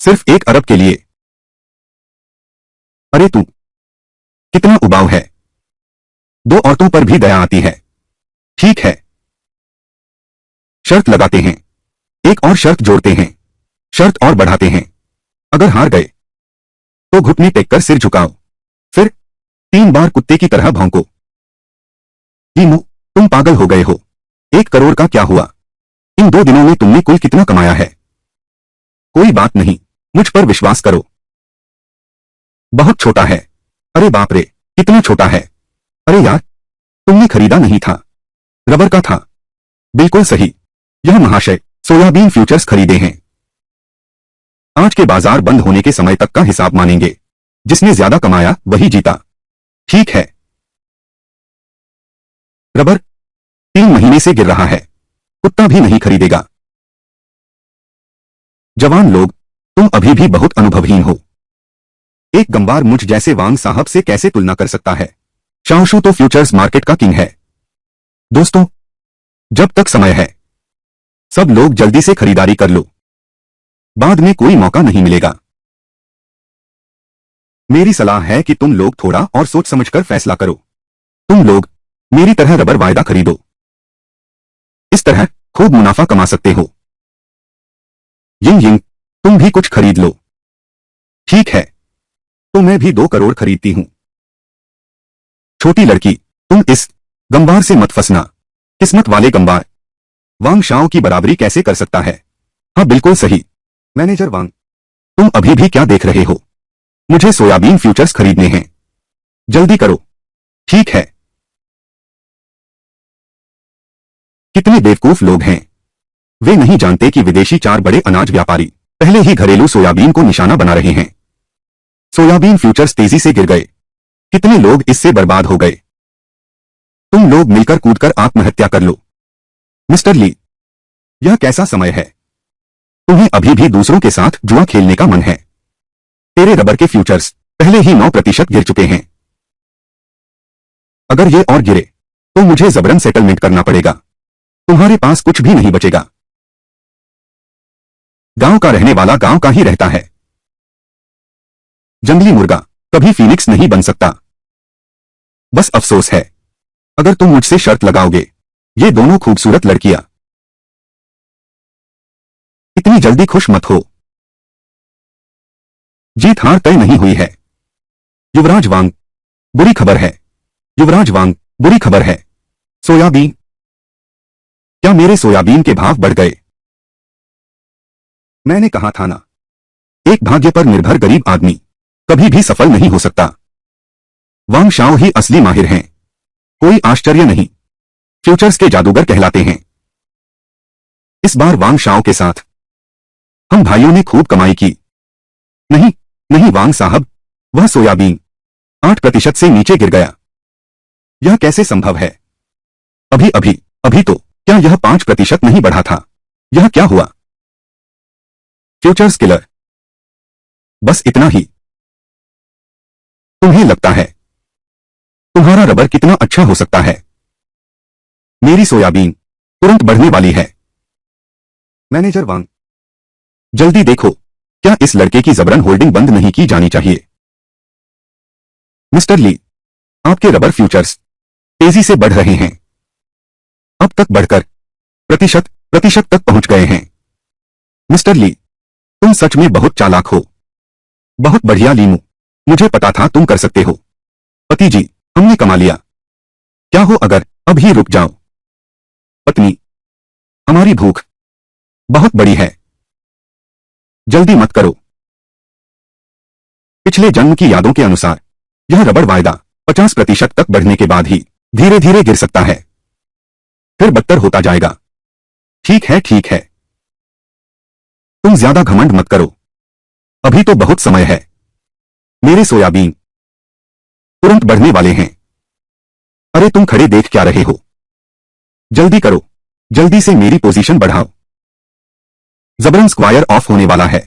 सिर्फ 1 अरब के लिए। अरे तू कितना उबाऊ है। 2 औरतों पर भी दया आती है। ठीक है, शर्त लगाते हैं। एक और शर्त जोड़ते हैं। शर्त और बढ़ाते हैं। अगर हार गए तो घुटने टेककर सिर झुकाओ, फिर 3 बार कुत्ते की तरह भौंको। लीमू, तुम पागल हो गए हो। 1 करोड़ का क्या हुआ? इन 2 दिनों में तुमने कुल कितना कमाया है? कोई बात नहीं, मुझ पर विश्वास करो। बहुत छोटा है। अरे बाप रे, कितना छोटा है। अरे यार, तुमने खरीदा नहीं था, रबर का था। बिल्कुल सही। यह महाशय सोयाबीन फ्यूचर्स खरीदे हैं। आज के बाजार बंद होने के समय तक का हिसाब मानेंगे। जिसने ज्यादा कमाया वही जीता। ठीक है। रबर 3 महीने से गिर रहा है, कुत्ता भी नहीं खरीदेगा। जवान लोग, तुम अभी भी बहुत अनुभवहीन हो। एक गंवार मुझ जैसे वांग साहब से कैसे तुलना कर सकता है? शाओशू तो फ्यूचर्स मार्केट का किंग है। दोस्तों, जब तक समय है सब लोग जल्दी से खरीदारी कर लो, बाद में कोई मौका नहीं मिलेगा। मेरी सलाह है कि तुम लोग थोड़ा और सोच समझकर फैसला करो। तुम लोग मेरी तरह रबर वायदा खरीदो, इस तरह खूब मुनाफा कमा सकते हो। यिंग यिंग, तुम भी कुछ खरीद लो। ठीक है, तो मैं भी 2 करोड़ खरीदती हूं। छोटी लड़की, तुम इस गंबार से मत फंसना। किस्मत वाले गंबार वांग शाओ की बराबरी कैसे कर सकता है? हाँ बिल्कुल सही। मैनेजर वांग, तुम अभी भी क्या देख रहे हो? मुझे सोयाबीन फ्यूचर्स खरीदने हैं, जल्दी करो। ठीक है। कितने बेवकूफ लोग हैं, वे नहीं जानते कि विदेशी 4 बड़े अनाज व्यापारी पहले ही घरेलू सोयाबीन को निशाना बना रहे हैं। सोयाबीन फ्यूचर्स तेजी से गिर गए, कितने लोग इससे बर्बाद हो गए। तुम लोग मिलकर कूदकर आत्महत्या कर लो। मिस्टर ली, यह कैसा समय है? तुम्हें अभी भी दूसरों के साथ जुआ खेलने का मन है। तेरे रबर के फ्यूचर्स पहले ही 9% गिर चुके हैं। अगर ये और गिरे तो मुझे जबरन सेटलमेंट करना पड़ेगा। तुम्हारे पास कुछ भी नहीं बचेगा। गांव का रहने वाला गांव का ही रहता है। जंगली मुर्गा कभी फीनिक्स नहीं बन सकता। बस अफसोस है, अगर तुम मुझसे शर्त लगाओगे, ये दोनों खूबसूरत लड़कियां। इतनी जल्दी खुश मत हो, जीत हार तय नहीं हुई है। युवराज वांग, बुरी खबर है। युवराज वांग, बुरी खबर है। सोयाबीन, क्या मेरे सोयाबीन के भाव बढ़ गए? मैंने कहा था ना, एक भाग्य पर निर्भर गरीब आदमी कभी भी सफल नहीं हो सकता। वांग शाओ ही असली माहिर हैं, कोई आश्चर्य नहीं, फ्यूचर्स के जादूगर कहलाते हैं। इस बार वांग शाओ के साथ हम भाइयों ने खूब कमाई की। नहीं नहीं वांग साहब, वह सोयाबीन 8% से नीचे गिर गया। यह कैसे संभव है? अभी अभी अभी तो क्या यह 5% नहीं बढ़ा था? यह क्या हुआ? फ्यूचर्स किलर, बस इतना ही। तुम्हें लगता है तुम्हारा रबर कितना अच्छा हो सकता है? मेरी सोयाबीन तुरंत बढ़ने वाली है। मैनेजर वांग, जल्दी देखो, क्या इस लड़के की जबरन होल्डिंग बंद नहीं की जानी चाहिए? मिस्टर ली, आपके रबर फ्यूचर्स तेजी से बढ़ रहे हैं, अब तक बढ़कर प्रतिशत प्रतिशत तक पहुंच गए हैं। मिस्टर ली, तुम सच में बहुत चालाक हो। बहुत बढ़िया लीमू, मुझे पता था तुम कर सकते हो। पति जी, हमने कमा लिया। क्या हो अगर अब ही रुक जाओ? पत्नी, हमारी भूख बहुत बड़ी है, जल्दी मत करो। पिछले जन्म की यादों के अनुसार यह रबर वायदा 50% तक बढ़ने के बाद ही धीरे धीरे गिर सकता है, फिर बदतर होता जाएगा। ठीक है ठीक है, तुम ज्यादा घमंड मत करो, अभी तो बहुत समय है। मेरे सोयाबीन तुरंत बढ़ने वाले हैं। अरे तुम खड़े देख क्या रहे हो? जल्दी करो, जल्दी से मेरी पोजीशन बढ़ाओ। जबरन स्क्वायर ऑफ होने वाला है,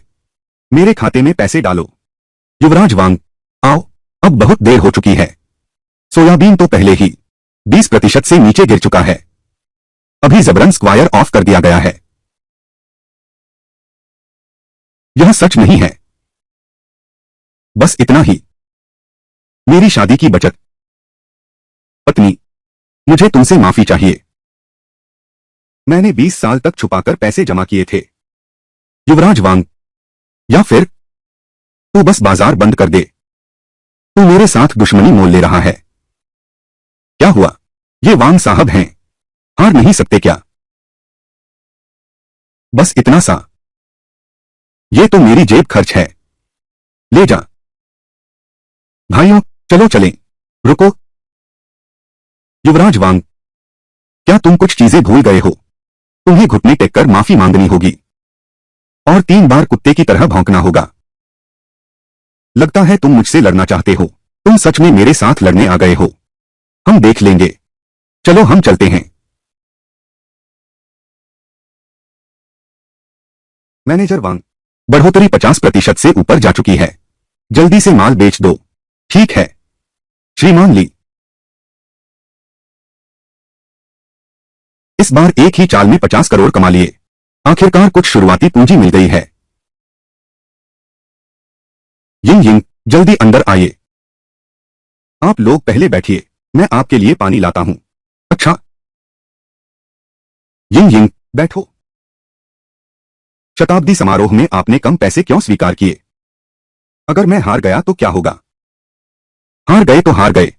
मेरे खाते में पैसे डालो। युवराज वांग, आओ, अब बहुत देर हो चुकी है। सोयाबीन तो पहले ही 20% से नीचे गिर चुका है, अभी जबरन स्क्वायर ऑफ कर दिया गया है। यह सच नहीं है। बस इतना ही, मेरी शादी की बचत। पत्नी, मुझे तुमसे माफी चाहिए, मैंने 20 साल तक छुपाकर पैसे जमा किए थे। युवराज वांग, या फिर तू बस बाजार बंद कर दे, तू मेरे साथ दुश्मनी मोल ले रहा है। क्या हुआ, ये वांग साहब हैं, हार नहीं सकते क्या? बस इतना सा, ये तो मेरी जेब खर्च है, ले जा। भाइयों, चलो चलें। रुको। युवराज वांग, क्या तुम कुछ चीजें भूल गए हो? तुम्हें घुटने टेककर माफी मांगनी होगी और 3 बार कुत्ते की तरह भौंकना होगा। लगता है तुम मुझसे लड़ना चाहते हो। तुम सच में मेरे साथ लड़ने आ गए हो। हम देख लेंगे, चलो हम चलते हैं। मैनेजर वांग, बढ़ोतरी 50% से ऊपर जा चुकी है, जल्दी से माल बेच दो। ठीक है श्रीमान ली। इस बार एक ही चाल में 50 करोड़ कमा लिए। आखिरकार कुछ शुरुआती पूंजी मिल गई है। यिंग यिंग, जल्दी अंदर आइए। आप लोग पहले बैठिए, मैं आपके लिए पानी लाता हूं। अच्छा। यिंग यिंग, बैठो। शताब्दी समारोह में आपने कम पैसे क्यों स्वीकार किए? अगर मैं हार गया तो क्या होगा? हार गए तो हार गए।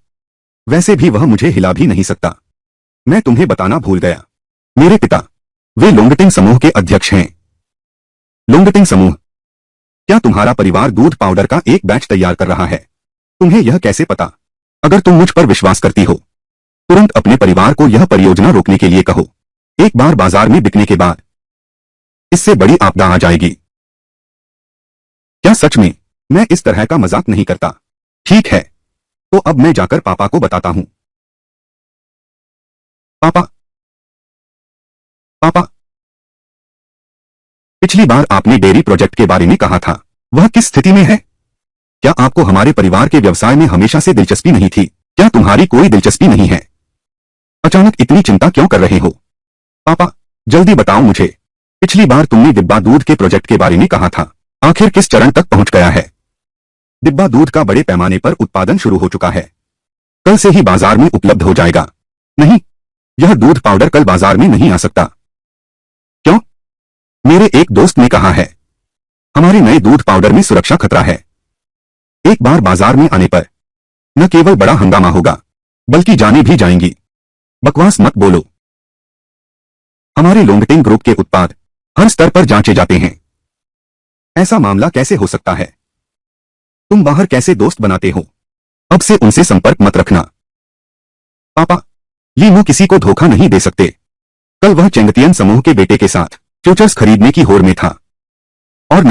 वैसे भी वह मुझे हिला भी नहीं सकता। मैं तुम्हें बताना भूल गया, मेरे पिता, वे लोंगटिंग समूह के अध्यक्ष हैं। लोंगटिंग समूह? क्या तुम्हारा परिवार दूध पाउडर का एक बैच तैयार कर रहा है? तुम्हें यह कैसे पता? अगर तुम मुझ पर विश्वास करती हो, तुरंत अपने परिवार को यह परियोजना रोकने के लिए कहो। एक बार बाजार में बिकने के बाद इससे बड़ी आपदा आ जाएगी। क्या सच में? मैं इस तरह का मजाक नहीं करता। ठीक है, तो अब मैं जाकर पापा को बताता हूं। पापा, पापा, पिछली बार आपने डेयरी प्रोजेक्ट के बारे में कहा था, वह किस स्थिति में है? क्या आपको हमारे परिवार के व्यवसाय में हमेशा से दिलचस्पी नहीं थी? क्या तुम्हारी कोई दिलचस्पी नहीं है? अचानक इतनी चिंता क्यों कर रहे हो? पापा, जल्दी बताओ मुझे। पिछली बार तुमने डिब्बा दूध के प्रोजेक्ट के बारे में कहा था, आखिर किस चरण तक पहुंच गया है? डिब्बा दूध का बड़े पैमाने पर उत्पादन शुरू हो चुका है। कल से ही बाजार में उपलब्ध हो जाएगा। नहीं, यह दूध पाउडर कल बाजार में नहीं आ सकता। क्यों? मेरे एक दोस्त ने कहा है, हमारे नए दूध पाउडर में सुरक्षा खतरा है। एक बार बाजार में आने पर न केवल बड़ा हंगामा होगा, बल्कि जाने भी जाएंगी। बकवास मत बोलो। हमारे लोंगटिंग ग्रुप के उत्पाद हर स्तर पर जांचे जाते हैं। ऐसा मामला कैसे हो सकता है? तुम बाहर कैसे दोस्त बनाते हो? अब से उनसे संपर्क मत रखना। पापा, लीमू किसी को धोखा नहीं दे सकते। कल वह चेंगतियन समूह के बेटे के साथ फ्यूचर्स खरीदने की होड़ में था, और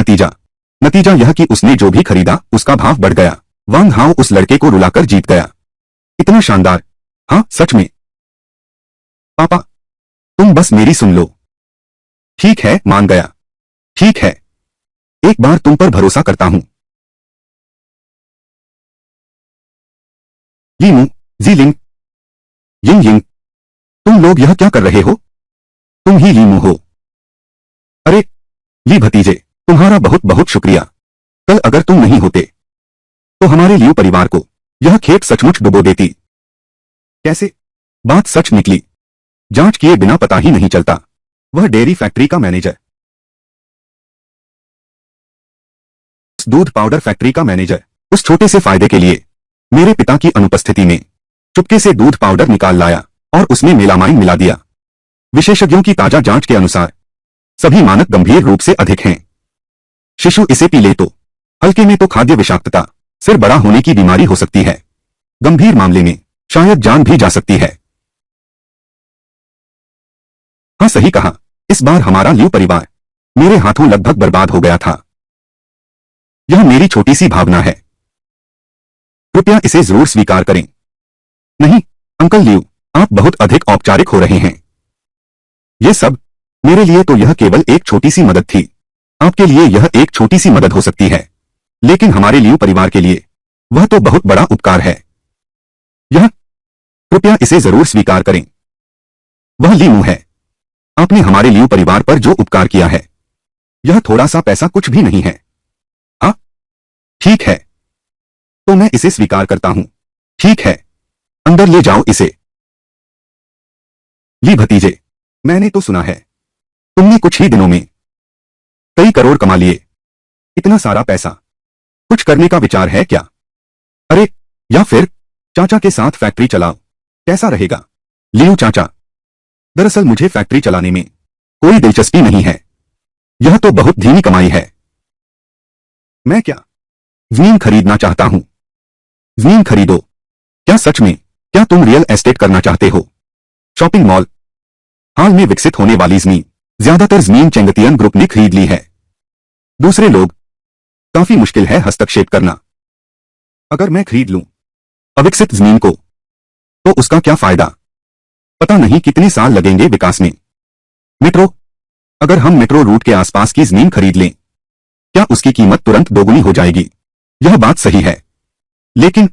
नतीजा यह कि उसने जो भी खरीदा उसका भाव बढ़ गया। वांग हाओ उस लड़के को रुलाकर जीत गया। इतना शानदार। हाँ, सच में। पापा, तुम बस मेरी सुन लो। ठीक है, मान गया। ठीक है, एक बार तुम पर भरोसा करता हूं। लीमू, जीलिंग, यिंग यिंग, तुम लोग यह क्या कर रहे हो? तुम ही लीमू हो। अरे, ली भतीजे, तुम्हारा बहुत बहुत शुक्रिया। कल अगर तुम नहीं होते तो हमारे लियू परिवार को यह खेप सचमुच डुबो देती। कैसे? बात सच निकली। जांच किए बिना पता ही नहीं चलता। वह डेयरी फैक्ट्री का मैनेजर, उस दूध पाउडर फैक्ट्री का मैनेजर, उस छोटे से फायदे के लिए मेरे पिता की अनुपस्थिति में चुपके से दूध पाउडर निकाल लाया और उसमें मेलामाइन मिला दिया। विशेषज्ञों की ताजा जांच के अनुसार सभी मानक गंभीर रूप से अधिक हैं। शिशु इसे पी ले तो हल्के में तो खाद्य विषाक्तता, सिर बड़ा होने की बीमारी हो सकती है। गंभीर मामले में शायद जान भी जा सकती है। हाँ, सही कहा। इस बार हमारा ल्यू परिवार मेरे हाथों लगभग बर्बाद हो गया था। यह मेरी छोटी सी भावना है, कृपया इसे जरूर स्वीकार करें। नहीं, अंकल ल्यू, आप बहुत अधिक औपचारिक हो रहे हैं। ये सब मेरे लिए तो यह केवल एक छोटी सी मदद थी। आपके लिए यह एक छोटी सी मदद हो सकती है, लेकिन हमारे ल्यू परिवार के लिए वह तो बहुत बड़ा उपकार है। यह, कृपया इसे जरूर स्वीकार करें। वह लीमू है। आपने हमारे ल्यू परिवार पर जो उपकार किया है, यह थोड़ा सा पैसा कुछ भी नहीं है। हाँ, ठीक है, तो मैं इसे स्वीकार करता हूं। ठीक है, अंदर ले जाओ इसे। ली भतीजे, मैंने तो सुना है तुमने कुछ ही दिनों में कई करोड़ कमा लिए। इतना सारा पैसा, कुछ करने का विचार है क्या? अरे, या फिर चाचा के साथ फैक्ट्री चलाओ, कैसा रहेगा? लियू चाचा, दरअसल मुझे फैक्ट्री चलाने में कोई दिलचस्पी नहीं है। यह तो बहुत धीमी कमाई है। मैं क्या जमीन खरीदना चाहता हूं। जमीन खरीदो? क्या सच में? क्या तुम रियल एस्टेट करना चाहते हो? Shopping mall? हाल में विकसित होने वाली जमीन, ज्यादातर जमीन चेंगतियन ग्रुप ने खरीद ली है। दूसरे लोग, काफी मुश्किल है हस्तक्षेप करना। अगर मैं खरीद लूं अविकसित जमीन को, तो उसका क्या फायदा? पता नहीं कितने साल लगेंगे विकास में। मेट्रो? अगर हम मेट्रो रूट के आसपास की जमीन खरीद लें, क्या उसकी कीमत तुरंत दोगुनी हो जाएगी? यह बात सही है, लेकिन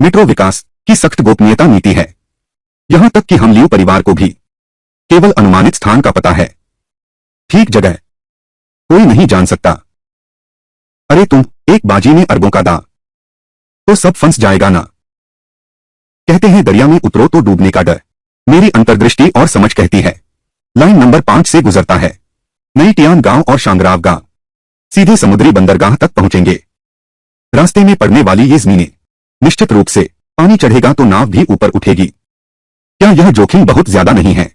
मेट्रो विकास की सख्त गोपनीयता नीति है। यहां तक कि हम लियू परिवार को भी केवल अनुमानित स्थान का पता है। ठीक जगह। कोई नहीं जान सकता। अरे तुम, एक बाजी में अरबों का दांव, तो सब फंस जाएगा ना। कहते हैं दरिया में उतरो तो डूबने का डर। मेरी अंतर्दृष्टि और समझ कहती है लाइन नंबर 5 से गुजरता है। नई टियान गांव और शांगराव गांव सीधे समुद्री बंदरगाह तक पहुंचेंगे। रास्ते में पड़ने वाली ये जमीनें, निश्चित रूप से पानी चढ़ेगा तो नाव भी ऊपर उठेगी। क्या यह जोखिम बहुत ज्यादा नहीं है?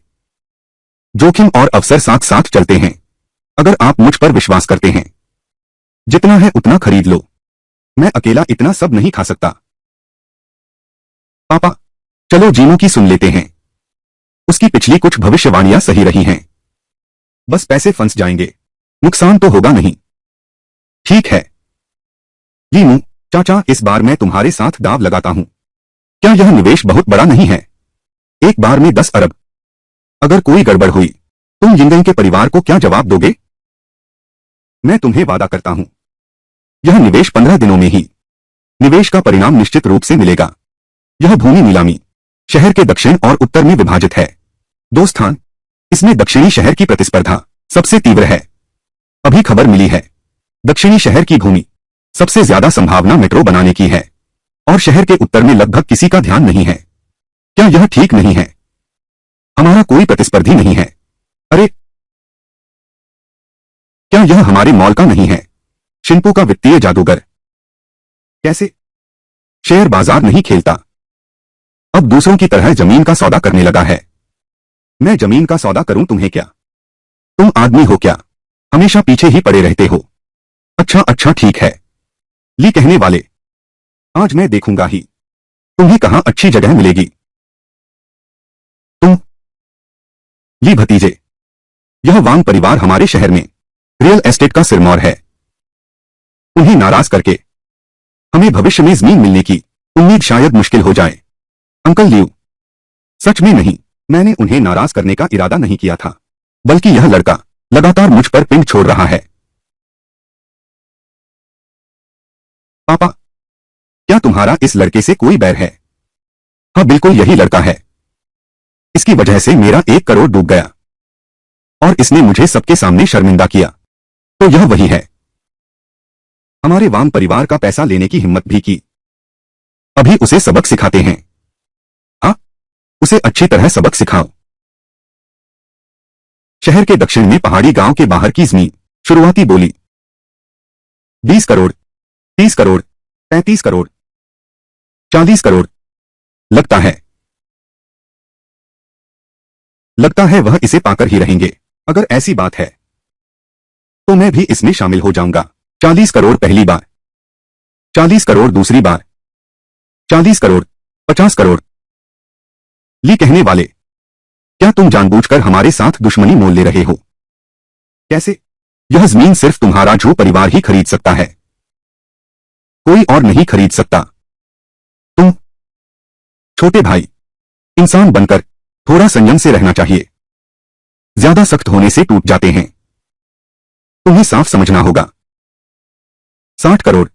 जोखिम और अवसर साथ साथ चलते हैं। अगर आप मुझ पर विश्वास करते हैं, जितना है उतना खरीद लो। मैं अकेला इतना सब नहीं खा सकता। पापा, चलो जीनों की सुन लेते हैं। उसकी पिछली कुछ भविष्यवाणियां सही रही हैं। बस पैसे फंस जाएंगे, नुकसान तो होगा नहीं। ठीक है लीमू चाचा, इस बार मैं तुम्हारे साथ दांव लगाता हूं। क्या यह निवेश बहुत बड़ा नहीं है? एक बार में 10 अरब। अगर कोई गड़बड़ हुई, तुम यिंगेन के परिवार को क्या जवाब दोगे? मैं तुम्हें वादा करता हूं, यह निवेश 15 दिनों में ही निवेश का परिणाम निश्चित रूप से मिलेगा। यह भूमि नीलामी शहर के दक्षिण और उत्तर में विभाजित है। 2 स्थान, इसमें दक्षिणी शहर की प्रतिस्पर्धा सबसे तीव्र है। अभी खबर मिली है, दक्षिणी शहर की भूमि सबसे ज्यादा संभावना मेट्रो बनाने की है, और शहर के उत्तर में लगभग किसी का ध्यान नहीं है। क्या यह ठीक नहीं है? हमारा कोई प्रतिस्पर्धी नहीं है। अरे, क्या यह हमारे मॉल का नहीं है? शिंपू का वित्तीय जादूगर। कैसे? शेयर बाजार नहीं खेलता, अब दूसरों की तरह जमीन का सौदा करने लगा है। मैं जमीन का सौदा करूं तुम्हें क्या? तुम आदमी हो क्या? हमेशा पीछे ही पड़े रहते हो। अच्छा अच्छा ठीक है ली कहने वाले, आज मैं देखूंगा ही तुम्हें कहां अच्छी जगह मिलेगी। तुम ली भतीजे, यह वांग परिवार हमारे शहर में रियल एस्टेट का सिरमौर है। उन्हें नाराज करके हमें भविष्य में जमीन मिलने की उम्मीद शायद मुश्किल हो जाए। अंकल लियू, सच में नहीं, मैंने उन्हें नाराज करने का इरादा नहीं किया था, बल्कि यह लड़का लगातार मुझ पर पिंग छोड़ रहा है। पापा, क्या तुम्हारा इस लड़के से कोई बैर है? हाँ बिल्कुल यही लड़का है। इसकी वजह से मेरा 1 करोड़ डूब गया और इसने मुझे सबके सामने शर्मिंदा किया। तो यह वही है, हमारे वांग परिवार का पैसा लेने की हिम्मत भी की। अभी उसे सबक सिखाते हैं। हाँ, उसे अच्छी तरह सबक सिखाओ। शहर के दक्षिण में पहाड़ी गांव के बाहर की जमीन, शुरुआती बोली 20 करोड़, 30 करोड़, 35 करोड़, 40 करोड़। लगता है वह इसे पाकर ही रहेंगे। अगर ऐसी बात है तो मैं भी इसमें शामिल हो जाऊंगा। 40 करोड़ पहली बार, 40 करोड़ दूसरी बार, 40 करोड़, 50 करोड़। ली कहने वाले, क्या तुम जानबूझकर हमारे साथ दुश्मनी मोल ले रहे हो? कैसे? यह जमीन सिर्फ तुम्हारा झू परिवार ही खरीद सकता है, कोई और नहीं खरीद सकता। तुम छोटे भाई, इंसान बनकर थोड़ा संयम से रहना चाहिए। ज्यादा सख्त होने से टूट जाते हैं। तुम्हें साफ समझना होगा। 60 करोड़,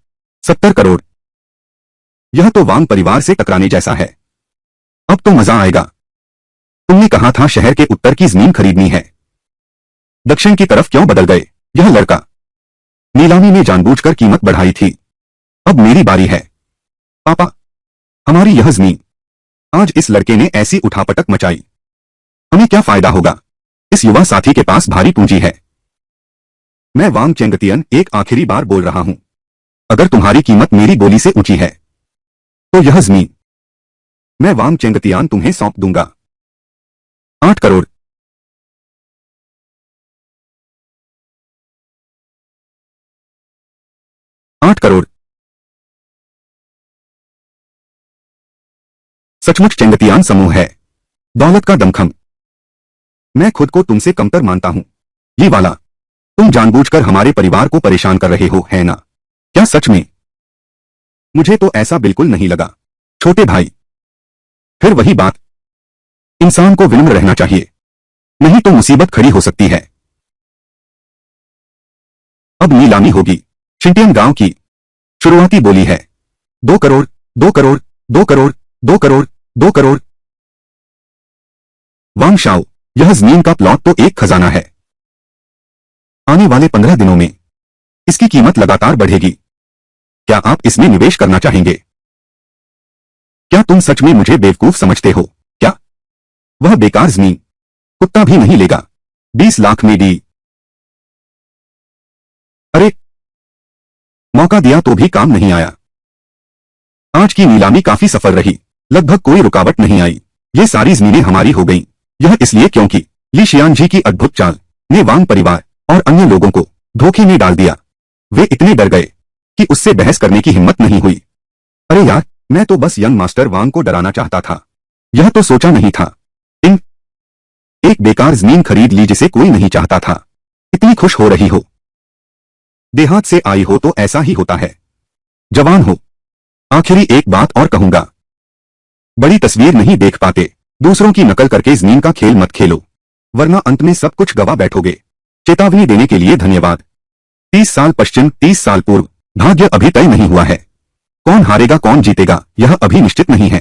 70 करोड़, यह तो वांग परिवार से टकराने जैसा है। अब तो मजा आएगा। तुमने कहा था शहर के उत्तर की जमीन खरीदनी है, दक्षिण की तरफ क्यों बदल गए? यह लड़का नीलामी में जानबूझकर कीमत बढ़ाई थी। अब मेरी बारी है। पापा, हमारी यह जमीन, आज इस लड़के ने ऐसी उठापटक मचाई, हमें क्या फायदा होगा? इस युवा साथी के पास भारी पूंजी है। मैं वांग चेंगतियन एक आखिरी बार बोल रहा हूं, अगर तुम्हारी कीमत मेरी बोली से ऊंची है तो यह जमीन मैं वांग चेंगतियान तुम्हें सौंप दूंगा। 8 करोड़, 8 करोड़। सचमुच चेंगतियान समूह है, दौलत का दमखम। मैं खुद को तुमसे कमतर मानता हूं। ये वाला, तुम जानबूझकर हमारे परिवार को परेशान कर रहे हो, है ना? क्या सच में? मुझे तो ऐसा बिल्कुल नहीं लगा। छोटे भाई, फिर वही बात, इंसान को विनम्र रहना चाहिए, नहीं तो मुसीबत खड़ी हो सकती है। अब नीलामी होगी। शिंटियन गांव की शुरुआती बोली है 2 करोड़, 2 करोड़, 2 करोड़, 2 करोड़, 2 करोड़। वांग शाओ, यह जमीन का प्लॉट तो एक खजाना है। आने वाले 15 दिनों में इसकी कीमत लगातार बढ़ेगी। क्या आप इसमें निवेश करना चाहेंगे? क्या तुम सच में मुझे बेवकूफ समझते हो क्या? वह बेकार जमीन कुत्ता भी नहीं लेगा। 20 लाख में दी। अरे, मौका दिया तो भी काम नहीं आया। आज की नीलामी काफी सफल रही, लगभग कोई रुकावट नहीं आई। ये सारी जमीनें हमारी हो गईं। यह इसलिए क्योंकि ली शियानजी की अद्भुत चाल ने वांग परिवार और अन्य लोगों को धोखे में डाल दिया। वे इतने डर गए कि उससे बहस करने की हिम्मत नहीं हुई। अरे यार, मैं तो बस यंग मास्टर वांग को डराना चाहता था। यह तो सोचा नहीं था इन एक बेकार जमीन खरीद ली जिसे कोई नहीं चाहता था। इतनी खुश हो रही हो। देहात से आई हो तो ऐसा ही होता है। जवान हो। आखिरी एक बात और कहूंगा, बड़ी तस्वीर नहीं देख पाते। दूसरों की नकल करके जमीन का खेल मत खेलो, वरना अंत में सब कुछ गवा बैठोगे। चेतावनी देने के लिए धन्यवाद। 30 साल पश्चिम, 30 साल पूर्व। भाग्य अभी तय नहीं हुआ है। कौन हारेगा कौन जीतेगा यह अभी निश्चित नहीं है।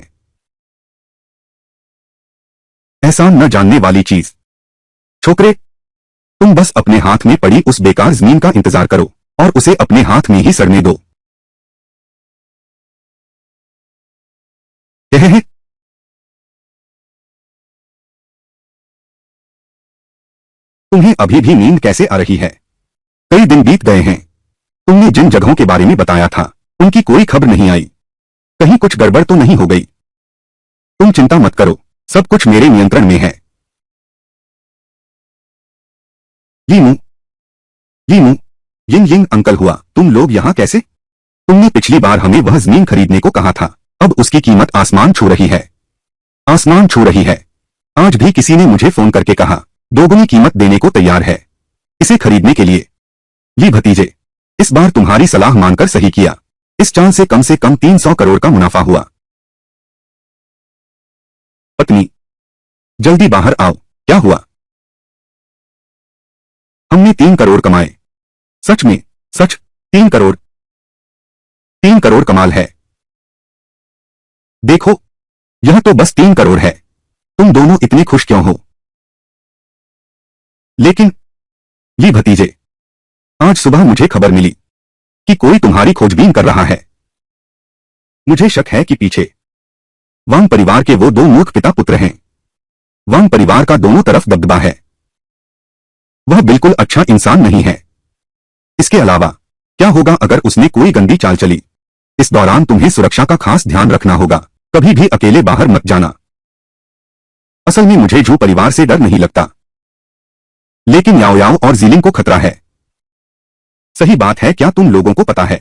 एहसान न जानने वाली चीज। छोकरे, तुम बस अपने हाथ में पड़ी उस बेकार जमीन का इंतजार करो और उसे अपने हाथ में ही सड़ने दो। कहे तुम्हें अभी भी नींद कैसे आ रही है? कई दिन बीत गए हैं। तुमने जिन जगहों के बारे में बताया था उनकी कोई खबर नहीं आई। कहीं कुछ गड़बड़ तो नहीं हो गई? तुम चिंता मत करो, सब कुछ मेरे नियंत्रण में है। लीमू, लीमू, यिंग यिंग अंकल हुआ, तुम लोग यहाँ कैसे? तुमने पिछली बार हमें वह जमीन खरीदने को कहा था, अब उसकी कीमत आसमान छू रही है। आसमान छू रही है। आज भी किसी ने मुझे फोन करके कहा दोगुनी कीमत देने को तैयार है इसे खरीदने के लिए। ली भतीजे, इस बार तुम्हारी सलाह मानकर सही किया। इस चांद से कम 300 करोड़ का मुनाफा हुआ। पत्नी, जल्दी बाहर आओ, क्या हुआ? हमने 3 करोड़ कमाए। सच में? सच? 3 करोड़? 3 करोड़ कमाल है। देखो, यह तो बस 3 करोड़ है। तुम दोनों इतने खुश क्यों हो? लेकिन ली भतीजे, आज सुबह मुझे खबर मिली कि कोई तुम्हारी खोजबीन कर रहा है। मुझे शक है कि पीछे वांग परिवार के वो 2 मूर्ख पिता पुत्र हैं। वांग परिवार का दोनों तरफ दबदबा है। वह बिल्कुल अच्छा इंसान नहीं है। इसके अलावा क्या होगा अगर उसने कोई गंदी चाल चली? इस दौरान तुम्हें सुरक्षा का खास ध्यान रखना होगा। कभी भी अकेले बाहर मत जाना। असल में मुझे जू परिवार से डर नहीं लगता, लेकिन याओ याओ और जीलिंग को खतरा है। सही बात है। क्या तुम लोगों को पता है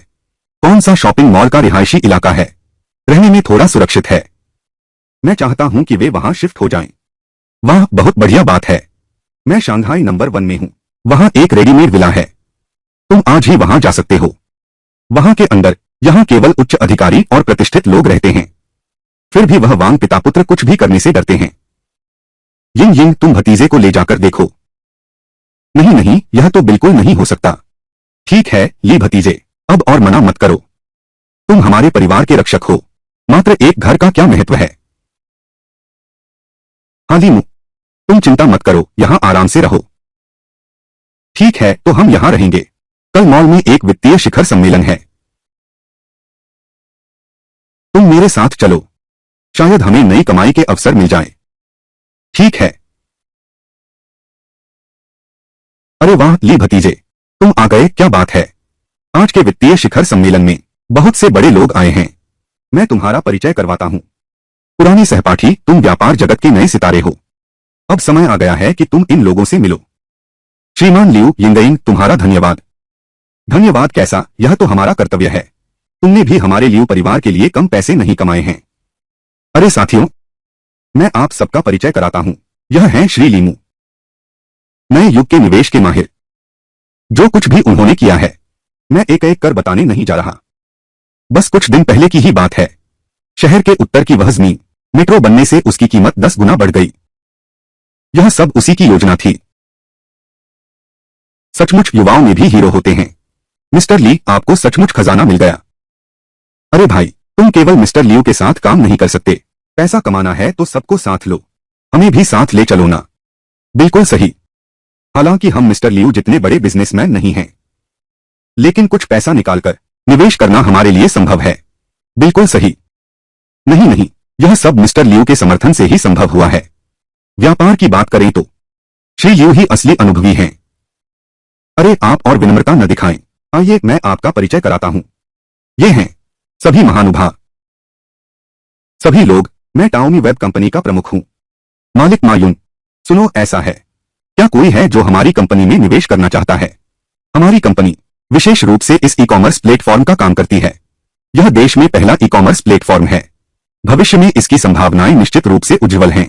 कौन सा शॉपिंग मॉल का रिहायशी इलाका है? रहने में थोड़ा सुरक्षित है। मैं चाहता हूं कि वे वहां शिफ्ट हो जाएं। वाह, बहुत बढ़िया बात है। मैं शंघाई नंबर 1 में हूं। वहां एक रेडीमेड विला है। तुम आज ही वहां जा सकते हो। वहां के अंदर यहां केवल उच्च अधिकारी और प्रतिष्ठित लोग रहते हैं। फिर भी वह वांग पिता पुत्र कुछ भी करने से डरते हैं। यिंग यिंग, तुम भतीजे को ले जाकर देखो। नहीं नहीं, यह तो बिल्कुल नहीं हो सकता। ठीक है ली भतीजे, अब और मना मत करो। तुम हमारे परिवार के रक्षक हो। मात्र एक घर का क्या महत्व है? हाँ लीमू, तुम चिंता मत करो, यहां आराम से रहो। ठीक है, तो हम यहां रहेंगे। कल मॉल में एक वित्तीय शिखर सम्मेलन है। तुम मेरे साथ चलो, शायद हमें नई कमाई के अवसर मिल जाएं। ठीक है। अरे वाह ली भतीजे, तुम आ गए, क्या बात है। आज के वित्तीय शिखर सम्मेलन में बहुत से बड़े लोग आए हैं। मैं तुम्हारा परिचय करवाता हूं। पुराने सहपाठी, तुम व्यापार जगत के नए सितारे हो। अब समय आ गया है कि तुम इन लोगों से मिलो। श्रीमान लियू यिंगयिंग, तुम्हारा धन्यवाद। धन्यवाद कैसा, यह तो हमारा कर्तव्य है। तुमने भी हमारे लियू परिवार के लिए कम पैसे नहीं कमाए हैं। अरे साथियों, मैं आप सबका परिचय कराता हूं। यह हैं श्री लीमू, नए युग के निवेश के माहिर। जो कुछ भी उन्होंने किया है मैं एक एक कर बताने नहीं जा रहा। बस कुछ दिन पहले की ही बात है। शहर के उत्तर की वह जमीन मेट्रो बनने से उसकी कीमत 10 गुना बढ़ गई। यह सब उसी की योजना थी। सचमुच युवाओं में भी हीरो होते हैं। मिस्टर ली, आपको सचमुच खजाना मिल गया। अरे भाई, तुम केवल मिस्टर लियू के साथ काम नहीं कर सकते। पैसा कमाना है तो सबको साथ लो। हमें भी साथ ले चलो ना। बिल्कुल सही। हालांकि हम मिस्टर लियू जितने बड़े बिजनेसमैन नहीं हैं, लेकिन कुछ पैसा निकालकर निवेश करना हमारे लिए संभव है। बिल्कुल सही। नहीं नहीं, यह सब मिस्टर लियू के समर्थन से ही संभव हुआ है। व्यापार की बात करें तो श्री लियू ही असली अनुभवी हैं। अरे आप और विनम्रता न दिखाएं। आइए मैं आपका परिचय कराता हूं। ये हैं सभी महानुभाव, सभी लोग। मैं टाओमी वेब कंपनी का प्रमुख हूं, मालिक मा युन। सुनो, ऐसा है, क्या कोई है जो हमारी कंपनी में निवेश करना चाहता है? हमारी कंपनी विशेष रूप से इस ई कॉमर्स प्लेटफॉर्म का काम करती है। यह देश में पहला ई कॉमर्स प्लेटफॉर्म है। भविष्य में इसकी संभावनाएं निश्चित रूप से उज्जवल हैं।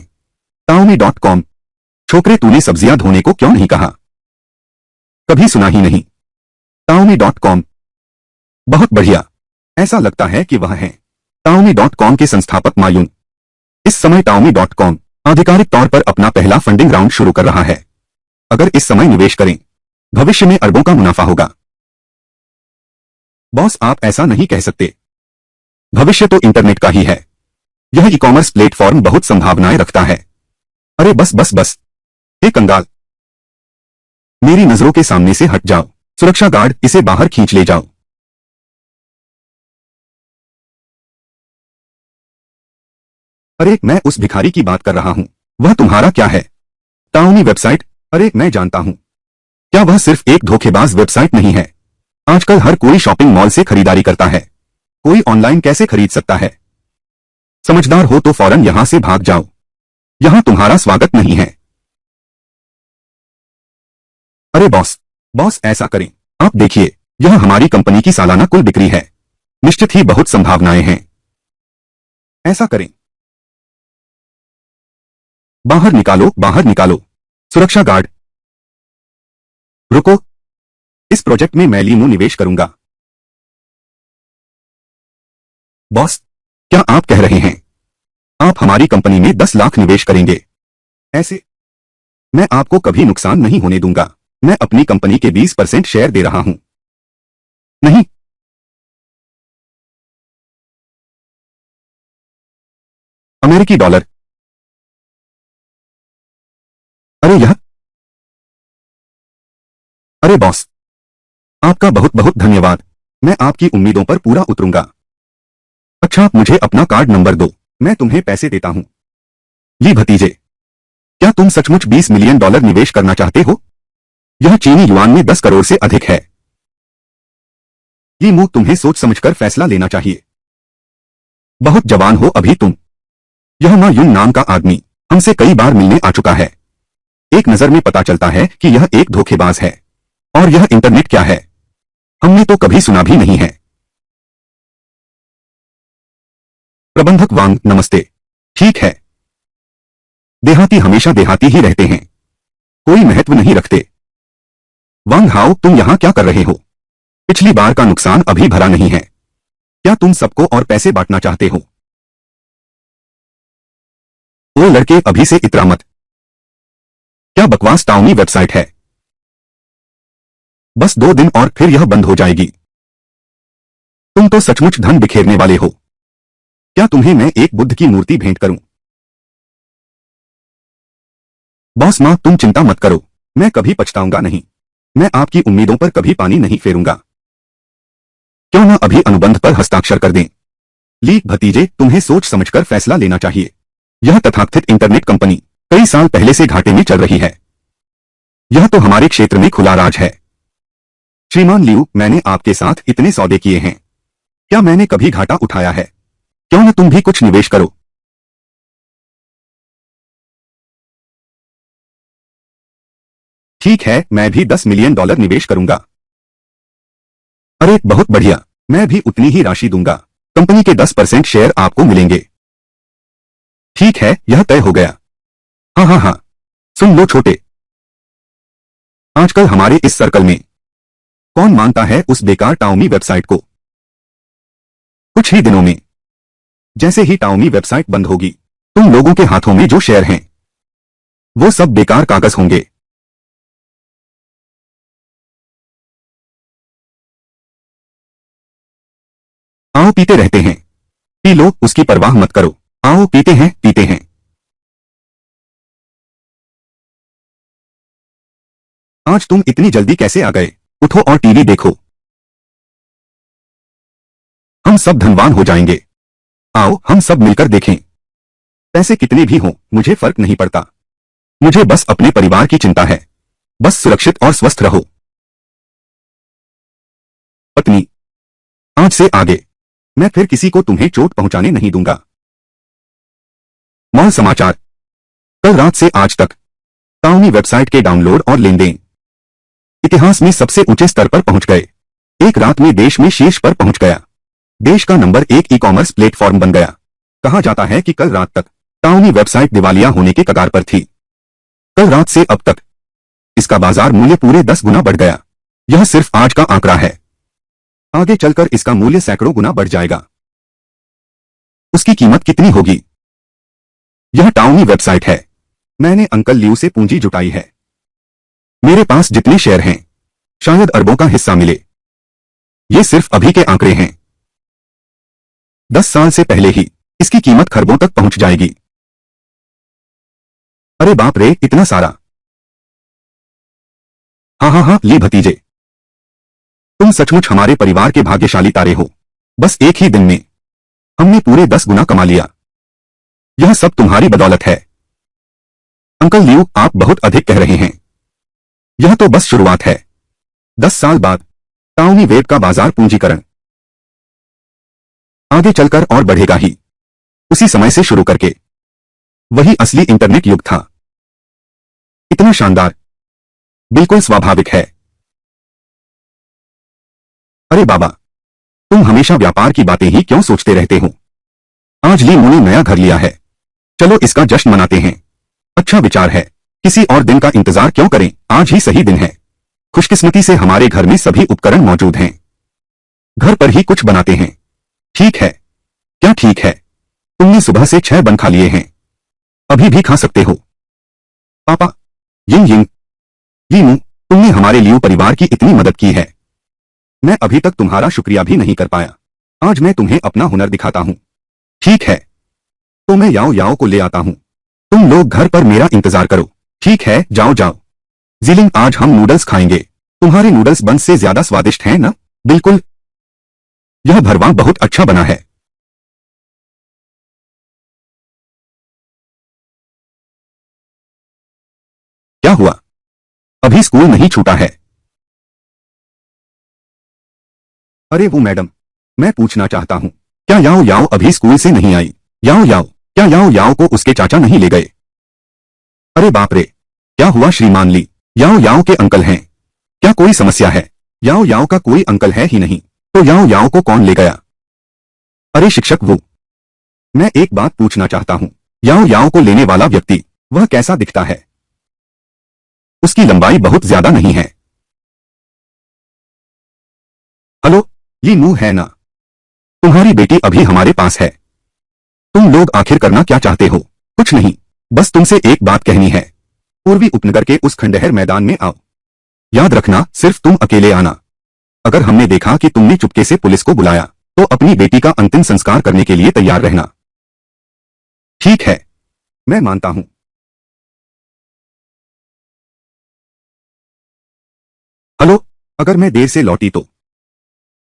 Taomi.com। छोकरे, तूने सब्जियां धोने को क्यों नहीं कहा? कभी सुना ही नहीं। Taomi.com। बहुत बढ़िया, ऐसा लगता है कि वह हैं Taomi.com के संस्थापक मा युन। इस समय Taomi.com आधिकारिक तौर पर अपना पहला फंडिंग राउंड शुरू कर रहा है। अगर इस समय निवेश करें, भविष्य में अरबों का मुनाफा होगा। बॉस, आप ऐसा नहीं कह सकते। भविष्य तो इंटरनेट का ही है। यह ई कॉमर्स प्लेटफॉर्म बहुत संभावनाएं रखता है। अरे बस बस बस, हे कंगाल, मेरी नजरों के सामने से हट जाओ। सुरक्षा गार्ड, इसे बाहर खींच ले जाओ। अरे मैं उस भिखारी की बात कर रहा हूं। वह तुम्हारा क्या है? टाओमी वेबसाइट? अरे मैं जानता हूं। क्या वह सिर्फ एक धोखेबाज वेबसाइट नहीं है? आजकल हर कोई शॉपिंग मॉल से खरीदारी करता है। कोई ऑनलाइन कैसे खरीद सकता है? समझदार हो तो फौरन यहां से भाग जाओ। यहां तुम्हारा स्वागत नहीं है। अरे बॉस, बॉस ऐसा करें, आप देखिए, यह हमारी कंपनी की सालाना कुल बिक्री है। निश्चित ही बहुत संभावनाएं हैं। ऐसा करें, बाहर निकालो, बाहर निकालो। सुरक्षा गार्ड, रुको। इस प्रोजेक्ट में मैं लीमू निवेश करूंगा। बॉस, क्या आप कह रहे हैं आप हमारी कंपनी में 10 लाख निवेश करेंगे? ऐसे मैं आपको कभी नुकसान नहीं होने दूंगा। मैं अपनी कंपनी के 20% शेयर दे रहा हूं। नहीं, अमेरिकी डॉलर। अरे यह, अरे बॉस, आपका बहुत बहुत धन्यवाद। मैं आपकी उम्मीदों पर पूरा उतरूंगा। अच्छा, मुझे अपना कार्ड नंबर दो, मैं तुम्हें पैसे देता हूं। ली भतीजे, क्या तुम सचमुच 20 मिलियन डॉलर निवेश करना चाहते हो? यह चीनी युआन में 10 करोड़ से अधिक है। ये मुंह, तुम्हें सोच समझकर फैसला लेना चाहिए। बहुत जवान हो अभी तुम। यह मा युन नाम का आदमी हमसे कई बार मिलने आ चुका है। एक नजर में पता चलता है कि यह एक धोखेबाज है। और यह इंटरनेट क्या है, हमने तो कभी सुना भी नहीं है। प्रबंधक वांग, नमस्ते। ठीक है, देहाती हमेशा देहाती ही रहते हैं, कोई महत्व नहीं रखते। वांग हाओ, तुम यहां क्या कर रहे हो? पिछली बार का नुकसान अभी भरा नहीं है। क्या तुम सबको और पैसे बांटना चाहते हो? ओए लड़के, अभी से इतरा मत। क्या बकवास टाउनी वेबसाइट है। बस 2 दिन और फिर यह बंद हो जाएगी। तुम तो सचमुच धन बिखेरने वाले हो। क्या तुम्हें मैं एक बुद्ध की मूर्ति भेंट करूं? बॉस मां, तुम चिंता मत करो, मैं कभी पछताऊंगा नहीं। मैं आपकी उम्मीदों पर कभी पानी नहीं फेरूंगा। क्यों न अभी अनुबंध पर हस्ताक्षर कर दें? ली भतीजे, तुम्हें सोच समझकर फैसला लेना चाहिए। यह तथाकथित इंटरनेट कंपनी कई साल पहले से घाटे में चल रही है। यह तो हमारे क्षेत्र में खुला राज है। श्रीमान लियू, मैंने आपके साथ इतने सौदे किए हैं, क्या मैंने कभी घाटा उठाया है? क्यों न तुम भी कुछ निवेश करो? ठीक है, मैं भी 10 मिलियन डॉलर निवेश करूंगा। अरे बहुत बढ़िया, मैं भी उतनी ही राशि दूंगा। कंपनी के 10% शेयर आपको मिलेंगे। ठीक है, यह तय हो गया। हाँ हाँ हाँ, सुन लो छोटे, आजकल हमारे इस सर्कल में कौन मानता है उस बेकार टाओमी वेबसाइट को? कुछ ही दिनों में, जैसे ही टाओमी वेबसाइट बंद होगी, तुम लोगों के हाथों में जो शेयर हैं, वो सब बेकार कागज होंगे। आओ पीते रहते हैं। पी लो, उसकी परवाह मत करो। आओ पीते हैं, पीते हैं। आज तुम इतनी जल्दी कैसे आ गए? उठो और टीवी देखो। हम सब धनवान हो जाएंगे। आओ हम सब मिलकर देखें। पैसे कितने भी हों, मुझे फर्क नहीं पड़ता। मुझे बस अपने परिवार की चिंता है। बस सुरक्षित और स्वस्थ रहो। पत्नी, आज से आगे मैं फिर किसी को तुम्हें चोट पहुंचाने नहीं दूंगा। मॉल समाचार। कल रात से आज तक टाउनी वेबसाइट के डाउनलोड और लेन देन इतिहास में सबसे ऊंचे स्तर पर पहुंच गए। एक रात में देश में शीर्ष पर पहुंच गया। देश का नंबर 1 ई कॉमर्स प्लेटफॉर्म बन गया। कहा जाता है कि कल रात तक टाउनी वेबसाइट दिवालिया होने के कगार पर थी। कल रात से अब तक इसका बाजार मूल्य पूरे 10 गुना बढ़ गया। यह सिर्फ आज का आंकड़ा है। आगे चलकर इसका मूल्य सैकड़ों गुना बढ़ जाएगा। उसकी कीमत कितनी होगी? यह टाउनी वेबसाइट है। मैंने अंकल लियू से पूंजी जुटाई है। मेरे पास जितने शेयर हैं, शायद अरबों का हिस्सा मिले। ये सिर्फ अभी के आंकड़े हैं। 10 साल से पहले ही इसकी कीमत खरबों तक पहुंच जाएगी। अरे बाप रे, इतना सारा! हाँ हाँ हाँ, ली भतीजे, तुम सचमुच हमारे परिवार के भाग्यशाली तारे हो। बस एक ही दिन में हमने पूरे 10 गुना कमा लिया। यह सब तुम्हारी बदौलत है। अंकल लियू, आप बहुत अधिक कह रहे हैं। यह तो बस शुरुआत है। 10 साल बाद टाउनी वेब का बाजार पूंजीकरण आगे चलकर और बढ़ेगा ही। उसी समय से शुरू करके वही असली इंटरनेट युग था। इतना शानदार, बिल्कुल स्वाभाविक है। अरे बाबा, तुम हमेशा व्यापार की बातें ही क्यों सोचते रहते हो? आज ली ने नया घर लिया है। चलो इसका जश्न मनाते हैं। अच्छा विचार है। किसी और दिन का इंतजार क्यों करें, आज ही सही दिन है। खुशकिस्मती से हमारे घर में सभी उपकरण मौजूद हैं। घर पर ही कुछ बनाते हैं। ठीक है। क्या ठीक है? तुमने सुबह से 6 बन खा लिए हैं। अभी भी खा सकते हो। पापा, यिंग यिंग, यीमू, तुमने हमारे लियू परिवार की इतनी मदद की है। मैं अभी तक तुम्हारा शुक्रिया भी नहीं कर पाया। आज मैं तुम्हें अपना हुनर दिखाता हूं। ठीक है, तो मैं याओ याओ को ले आता हूं। तुम लोग घर पर मेरा इंतजार करो। ठीक है, जाओ जाओ। जीलिंग, आज हम नूडल्स खाएंगे। तुम्हारे नूडल्स बंस से ज्यादा स्वादिष्ट हैं ना? बिल्कुल। यह भरवा बहुत अच्छा बना है। क्या हुआ? अभी स्कूल नहीं छूटा है? अरे वो मैडम, मैं पूछना चाहता हूं, क्या याओ याओ अभी स्कूल से नहीं आई? याओ याओ, क्या याओ याओ को उसके चाचा नहीं ले गए? अरे बाप रे, क्या हुआ श्रीमान ली? याओ याओ के अंकल हैं। क्या कोई समस्या है? याओ याओ का कोई अंकल है ही नहीं, तो याओ याओ को कौन ले गया? अरे शिक्षक, वो मैं एक बात पूछना चाहता हूं, याओ याओ को लेने वाला व्यक्ति वह कैसा दिखता है? उसकी लंबाई बहुत ज्यादा नहीं है। हेलो, ये नू है ना? तुम्हारी बेटी अभी हमारे पास है। तुम लोग आखिर करना क्या चाहते हो? कुछ नहीं, बस तुमसे एक बात कहनी है। पूर्वी उपनगर के उस खंडहर मैदान में आओ। याद रखना, सिर्फ तुम अकेले आना। अगर हमने देखा कि तुमने चुपके से पुलिस को बुलाया, तो अपनी बेटी का अंतिम संस्कार करने के लिए तैयार रहना। ठीक है, मैं मानता हूं। हेलो, अगर मैं देर से लौटी तो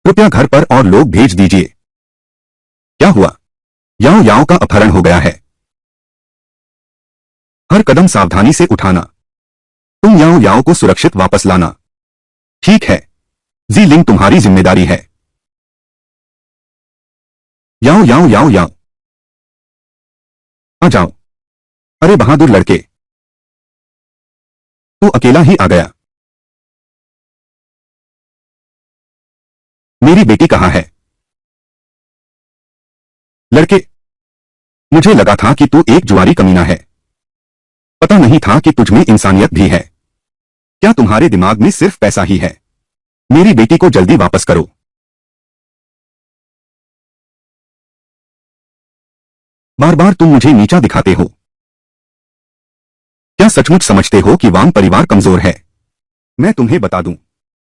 कृपया घर पर और लोग भेज दीजिए। क्या हुआ? याओ याओ का अपहरण हो गया है। हर कदम सावधानी से उठाना। तुम याओ याओ को सुरक्षित वापस लाना। ठीक है, जी लिंग, तुम्हारी जिम्मेदारी है। याओ याओ याओ याओ, आ जाओ। अरे बहादुर लड़के, तू अकेला ही आ गया। मेरी बेटी कहाँ है? लड़के, मुझे लगा था कि तू एक जुआरी कमीना है। पता नहीं था कि तुझ में इंसानियत भी है। क्या तुम्हारे दिमाग में सिर्फ पैसा ही है? मेरी बेटी को जल्दी वापस करो। बार बार तुम मुझे नीचा दिखाते हो। क्या सचमुच समझते हो कि वांग परिवार कमजोर है? मैं तुम्हें बता दूं,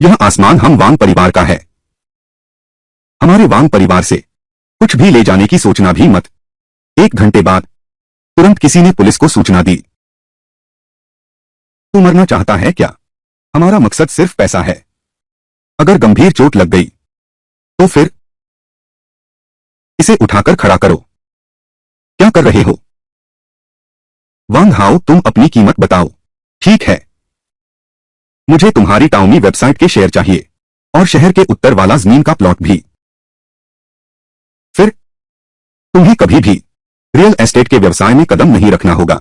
यह आसमान हम वांग परिवार का है। हमारे वांग परिवार से कुछ भी ले जाने की सोचना भी मत। 1 घंटे बाद तुरंत किसी ने पुलिस को सूचना दी। तू मरना चाहता है क्या? हमारा मकसद सिर्फ पैसा है। अगर गंभीर चोट लग गई तो फिर इसे उठाकर खड़ा करो। क्या कर रहे हो? वांग हाओ, तुम अपनी कीमत बताओ। ठीक है, मुझे तुम्हारी टाउनी वेबसाइट के शेयर चाहिए और शहर के उत्तर वाला जमीन का प्लॉट भी। फिर तुम्हें कभी भी रियल एस्टेट के व्यवसाय में कदम नहीं रखना होगा।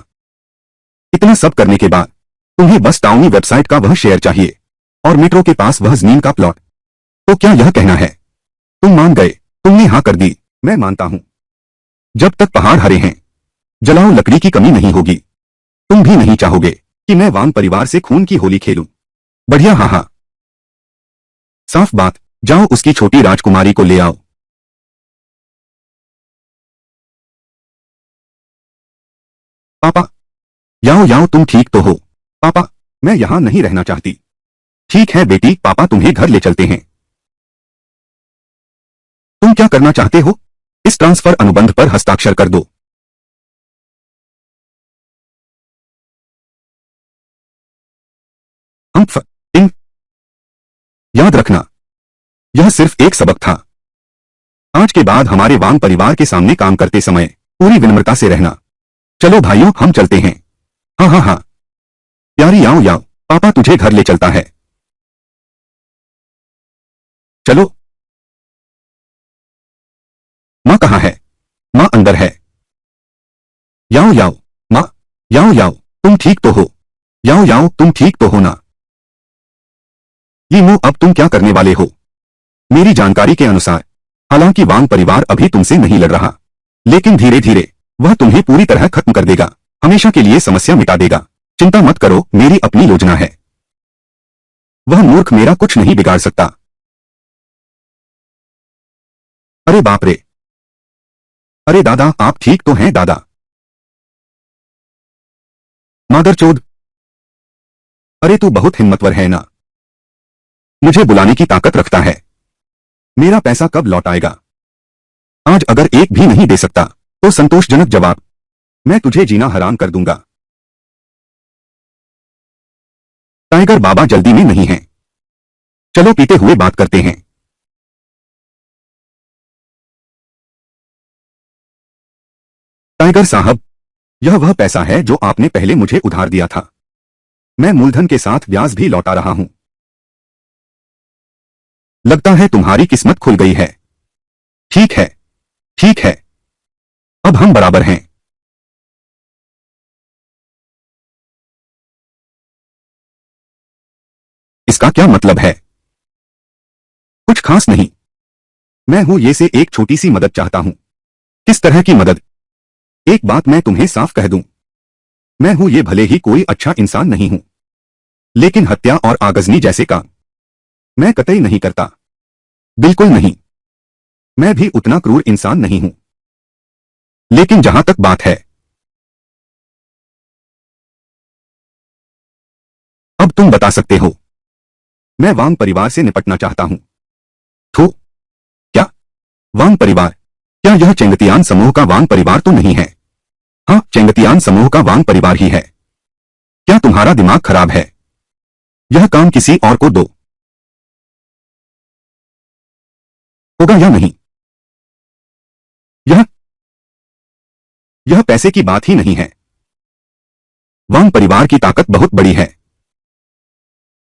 इतना सब करने के बाद तुम्हें बस टाउनी वेबसाइट का वह शेयर चाहिए और मेट्रो के पास वह जमीन का प्लॉट। तो क्या यह कहना है तुम मान गए? तुमने हाँ कर दी। मैं मानता हूं। जब तक पहाड़ हरे हैं, जलाओ लकड़ी की कमी नहीं होगी। तुम भी नहीं चाहोगे कि मैं वांग परिवार से खून की होली खेलूं। बढ़िया, हाँ हाँ, साफ बात। जाओ उसकी छोटी राजकुमारी को ले आओ। पापा, याओ याओ, तुम ठीक तो हो? पापा, मैं यहां नहीं रहना चाहती। ठीक है बेटी, पापा तुम्हें घर ले चलते हैं। तुम क्या करना चाहते हो? इस ट्रांसफर अनुबंध पर हस्ताक्षर कर दो। हम्फ, इन याद रखना, यह सिर्फ एक सबक था। आज के बाद हमारे वांग परिवार के सामने काम करते समय पूरी विनम्रता से रहना। चलो भाइयों, हम चलते हैं। हाँ हाँ हाँ, प्यारी याओ याओ, पापा तुझे घर ले चलता है। चलो। माँ कहाँ है? माँ अंदर है। याओ याओ, माँ, याओ याओ, तुम ठीक तो हो? याओ याओ, तुम ठीक तो हो ना? यीमो, अब तुम क्या करने वाले हो? मेरी जानकारी के अनुसार हालांकि वांग परिवार अभी तुमसे नहीं लड़ रहा, लेकिन धीरे धीरे वह तुम्हें पूरी तरह खत्म कर देगा, हमेशा के लिए समस्या मिटा देगा। चिंता मत करो, मेरी अपनी योजना है। वह मूर्ख मेरा कुछ नहीं बिगाड़ सकता। अरे बाप रे! अरे दादा, आप ठीक तो हैं दादा? मादरचोद! अरे तू बहुत हिम्मतवर है ना? मुझे बुलाने की ताकत रखता है। मेरा पैसा कब लौट आएगा? आज अगर एक भी नहीं दे सकता तो संतोषजनक जवाब, मैं तुझे जीना हराम कर दूंगा। टाइगर बाबा जल्दी में नहीं है। चलो पीते हुए बात करते हैं। टाइगर साहब, यह वह पैसा है जो आपने पहले मुझे उधार दिया था। मैं मूलधन के साथ ब्याज भी लौटा रहा हूं। लगता है तुम्हारी किस्मत खुल गई है। ठीक है, ठीक है, अब हम बराबर हैं। इसका क्या मतलब है? कुछ खास नहीं। मैं हूं ये से एक छोटी सी मदद चाहता हूं। किस तरह की मदद? एक बात मैं तुम्हें साफ कह दूं, मैं हूं ये भले ही कोई अच्छा इंसान नहीं हूं, लेकिन हत्या और आगजनी जैसे काम मैं कतई नहीं करता। बिल्कुल नहीं। मैं भी उतना क्रूर इंसान नहीं हूं। लेकिन जहां तक बात है, अब तुम बता सकते हो। मैं वांग परिवार से निपटना चाहता हूं। थू, क्या? वांग परिवार? क्या यह चेंगतियान समूह का वांग परिवार तो नहीं है? हाँ, चेंगतियान समूह का वांग परिवार ही है। क्या तुम्हारा दिमाग खराब है? यह काम किसी और को दो। होगा या नहीं? यह यह पैसे की बात ही नहीं है। वांग परिवार की ताकत बहुत बड़ी है।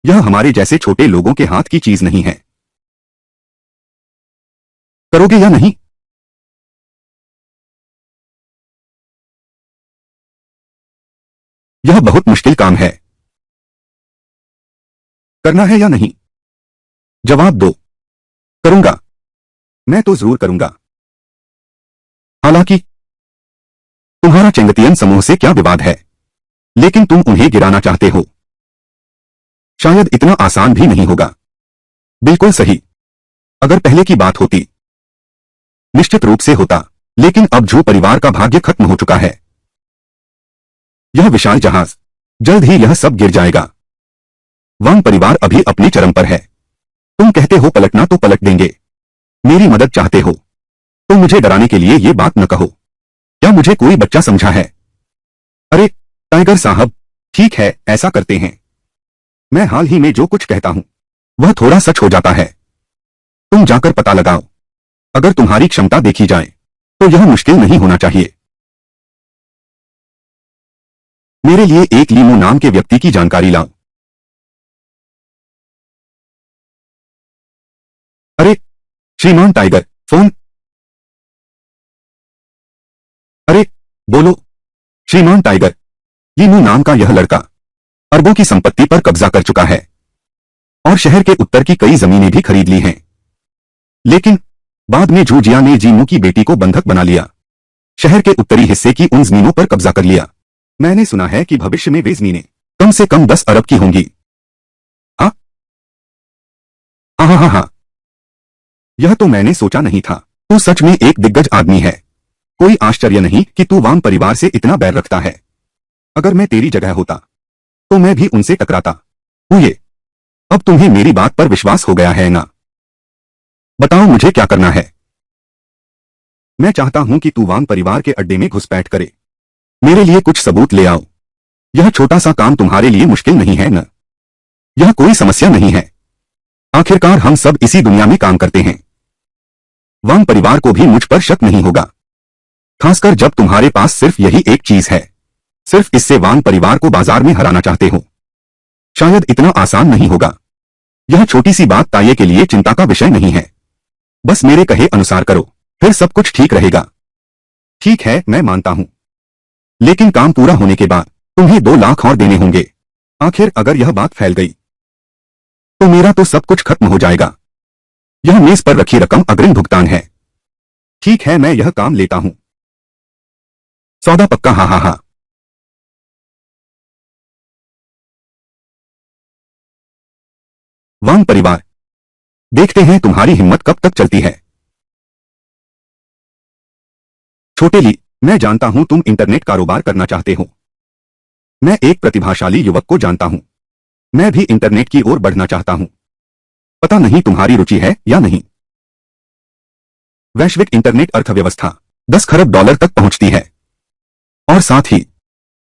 यह हमारे जैसे छोटे लोगों के हाथ की चीज नहीं है। करोगे या नहीं? यह बहुत मुश्किल काम है। करना है या नहीं? जवाब दो। करूंगा। मैं तो जरूर करूंगा। हालांकि तुम्हारा चेंगतियन समूह से क्या विवाद है, लेकिन तुम उन्हें गिराना चाहते हो। शायद इतना आसान भी नहीं होगा। बिल्कुल सही। अगर पहले की बात होती, निश्चित रूप से होता, लेकिन अब झू परिवार का भाग्य खत्म हो चुका है। यह विशाल जहाज, जल्द ही यह सब गिर जाएगा। वांग परिवार अभी अपने चरम पर है। तुम कहते हो पलटना तो पलट देंगे। मेरी मदद चाहते हो तो मुझे डराने के लिए ये बात न कहो। क्या मुझे कोई बच्चा समझा है? अरे टाइगर साहब, ठीक है, ऐसा करते हैं। मैं हाल ही में जो कुछ कहता हूं वह थोड़ा सच हो जाता है। तुम जाकर पता लगाओ। अगर तुम्हारी क्षमता देखी जाए तो यह मुश्किल नहीं होना चाहिए। मेरे लिए एक लीमू नाम के व्यक्ति की जानकारी लाओ। अरे श्रीमान टाइगर, फोन। अरे बोलो। श्रीमान टाइगर, लीमू नाम का यह लड़का अरबों की संपत्ति पर कब्जा कर चुका है और शहर के उत्तर की कई जमीनें भी खरीद ली हैं। लेकिन बाद में जूजिया ने जीमू की बेटी को बंधक बना लिया, शहर के उत्तरी हिस्से की उन जमीनों पर कब्जा कर लिया। मैंने सुना है कि भविष्य में वे जमीनें कम से कम 10 अरब की होंगी। हाँ हाँ हाँ हाँ हाँ। यह तो मैंने सोचा नहीं था। तू सच में एक दिग्गज आदमी है। कोई आश्चर्य नहीं कि तू वांग परिवार से इतना बैर रखता है। अगर मैं तेरी जगह होता तो मैं भी उनसे टकराता। हुए, अब तुम्हें मेरी बात पर विश्वास हो गया है ना? बताओ मुझे क्या करना है। मैं चाहता हूं कि तू वांग परिवार के अड्डे में घुसपैठ करे। मेरे लिए कुछ सबूत ले आओ। यह छोटा सा काम तुम्हारे लिए मुश्किल नहीं है न? यह कोई समस्या नहीं है। आखिरकार हम सब इसी दुनिया में काम करते हैं। वांग परिवार को भी मुझ पर शक नहीं होगा, खासकर जब तुम्हारे पास सिर्फ यही एक चीज है। सिर्फ इससे वांग परिवार को बाजार में हराना चाहते हो। शायद इतना आसान नहीं होगा। यह छोटी सी बात ताये के लिए चिंता का विषय नहीं है। बस मेरे कहे अनुसार करो, फिर सब कुछ ठीक रहेगा। ठीक है, मैं मानता हूं, लेकिन काम पूरा होने के बाद तुम्हें 2 लाख और देने होंगे। आखिर अगर यह बात फैल गई तो मेरा तो सब कुछ खत्म हो जाएगा। यह मेज पर रखी रकम अग्रिम भुगतान है। ठीक है, मैं यह काम लेता हूं। सौदा पक्का? हाँ हाँ हाँ। वांग परिवार, देखते हैं तुम्हारी हिम्मत कब तक चलती है। छोटे ली, मैं जानता हूं तुम इंटरनेट कारोबार करना चाहते हो। मैं एक प्रतिभाशाली युवक को जानता हूं। मैं भी इंटरनेट की ओर बढ़ना चाहता हूं। पता नहीं तुम्हारी रुचि है या नहीं। वैश्विक इंटरनेट अर्थव्यवस्था 10 खरब डॉलर तक पहुंचती है और साथ ही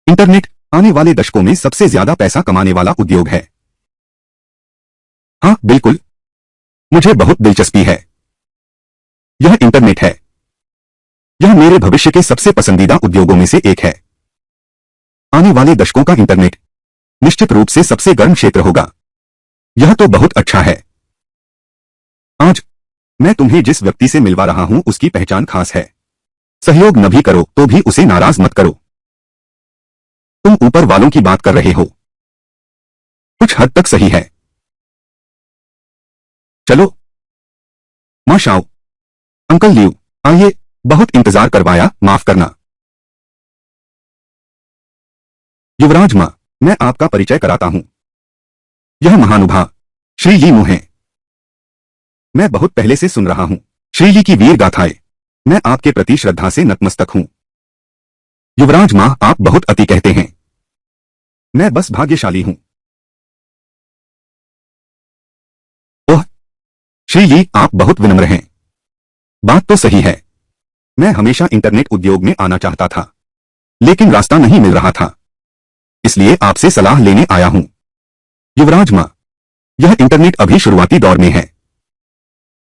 इंटरनेट आने वाले दशकों में सबसे ज्यादा पैसा कमाने वाला उद्योग है। हाँ बिल्कुल, मुझे बहुत दिलचस्पी है। यह इंटरनेट है। यह मेरे भविष्य के सबसे पसंदीदा उद्योगों में से एक है। आने वाले दशकों का इंटरनेट निश्चित रूप से सबसे गर्म क्षेत्र होगा। यह तो बहुत अच्छा है। आज मैं तुम्हें जिस व्यक्ति से मिलवा रहा हूं उसकी पहचान खास है। सहयोग न भी करो तो भी उसे नाराज मत करो। तुम ऊपर वालों की बात कर रहे हो। कुछ हद तक सही है। चलो मां शाओ, अंकल लियू, आइए। बहुत इंतजार करवाया, माफ करना। युवराज मां, मैं आपका परिचय कराता हूं। यह महानुभाव श्री ली मु हैं। मैं बहुत पहले से सुन रहा हूं श्री ली की वीर गाथाएं। मैं आपके प्रति श्रद्धा से नतमस्तक हूं। युवराज मां, आप बहुत अति कहते हैं। मैं बस भाग्यशाली हूं। ओह श्री ली, आप बहुत विनम्र हैं। बात तो सही है। मैं हमेशा इंटरनेट उद्योग में आना चाहता था, लेकिन रास्ता नहीं मिल रहा था, इसलिए आपसे सलाह लेने आया हूं। युवराज मां, यह इंटरनेट अभी शुरुआती दौर में है।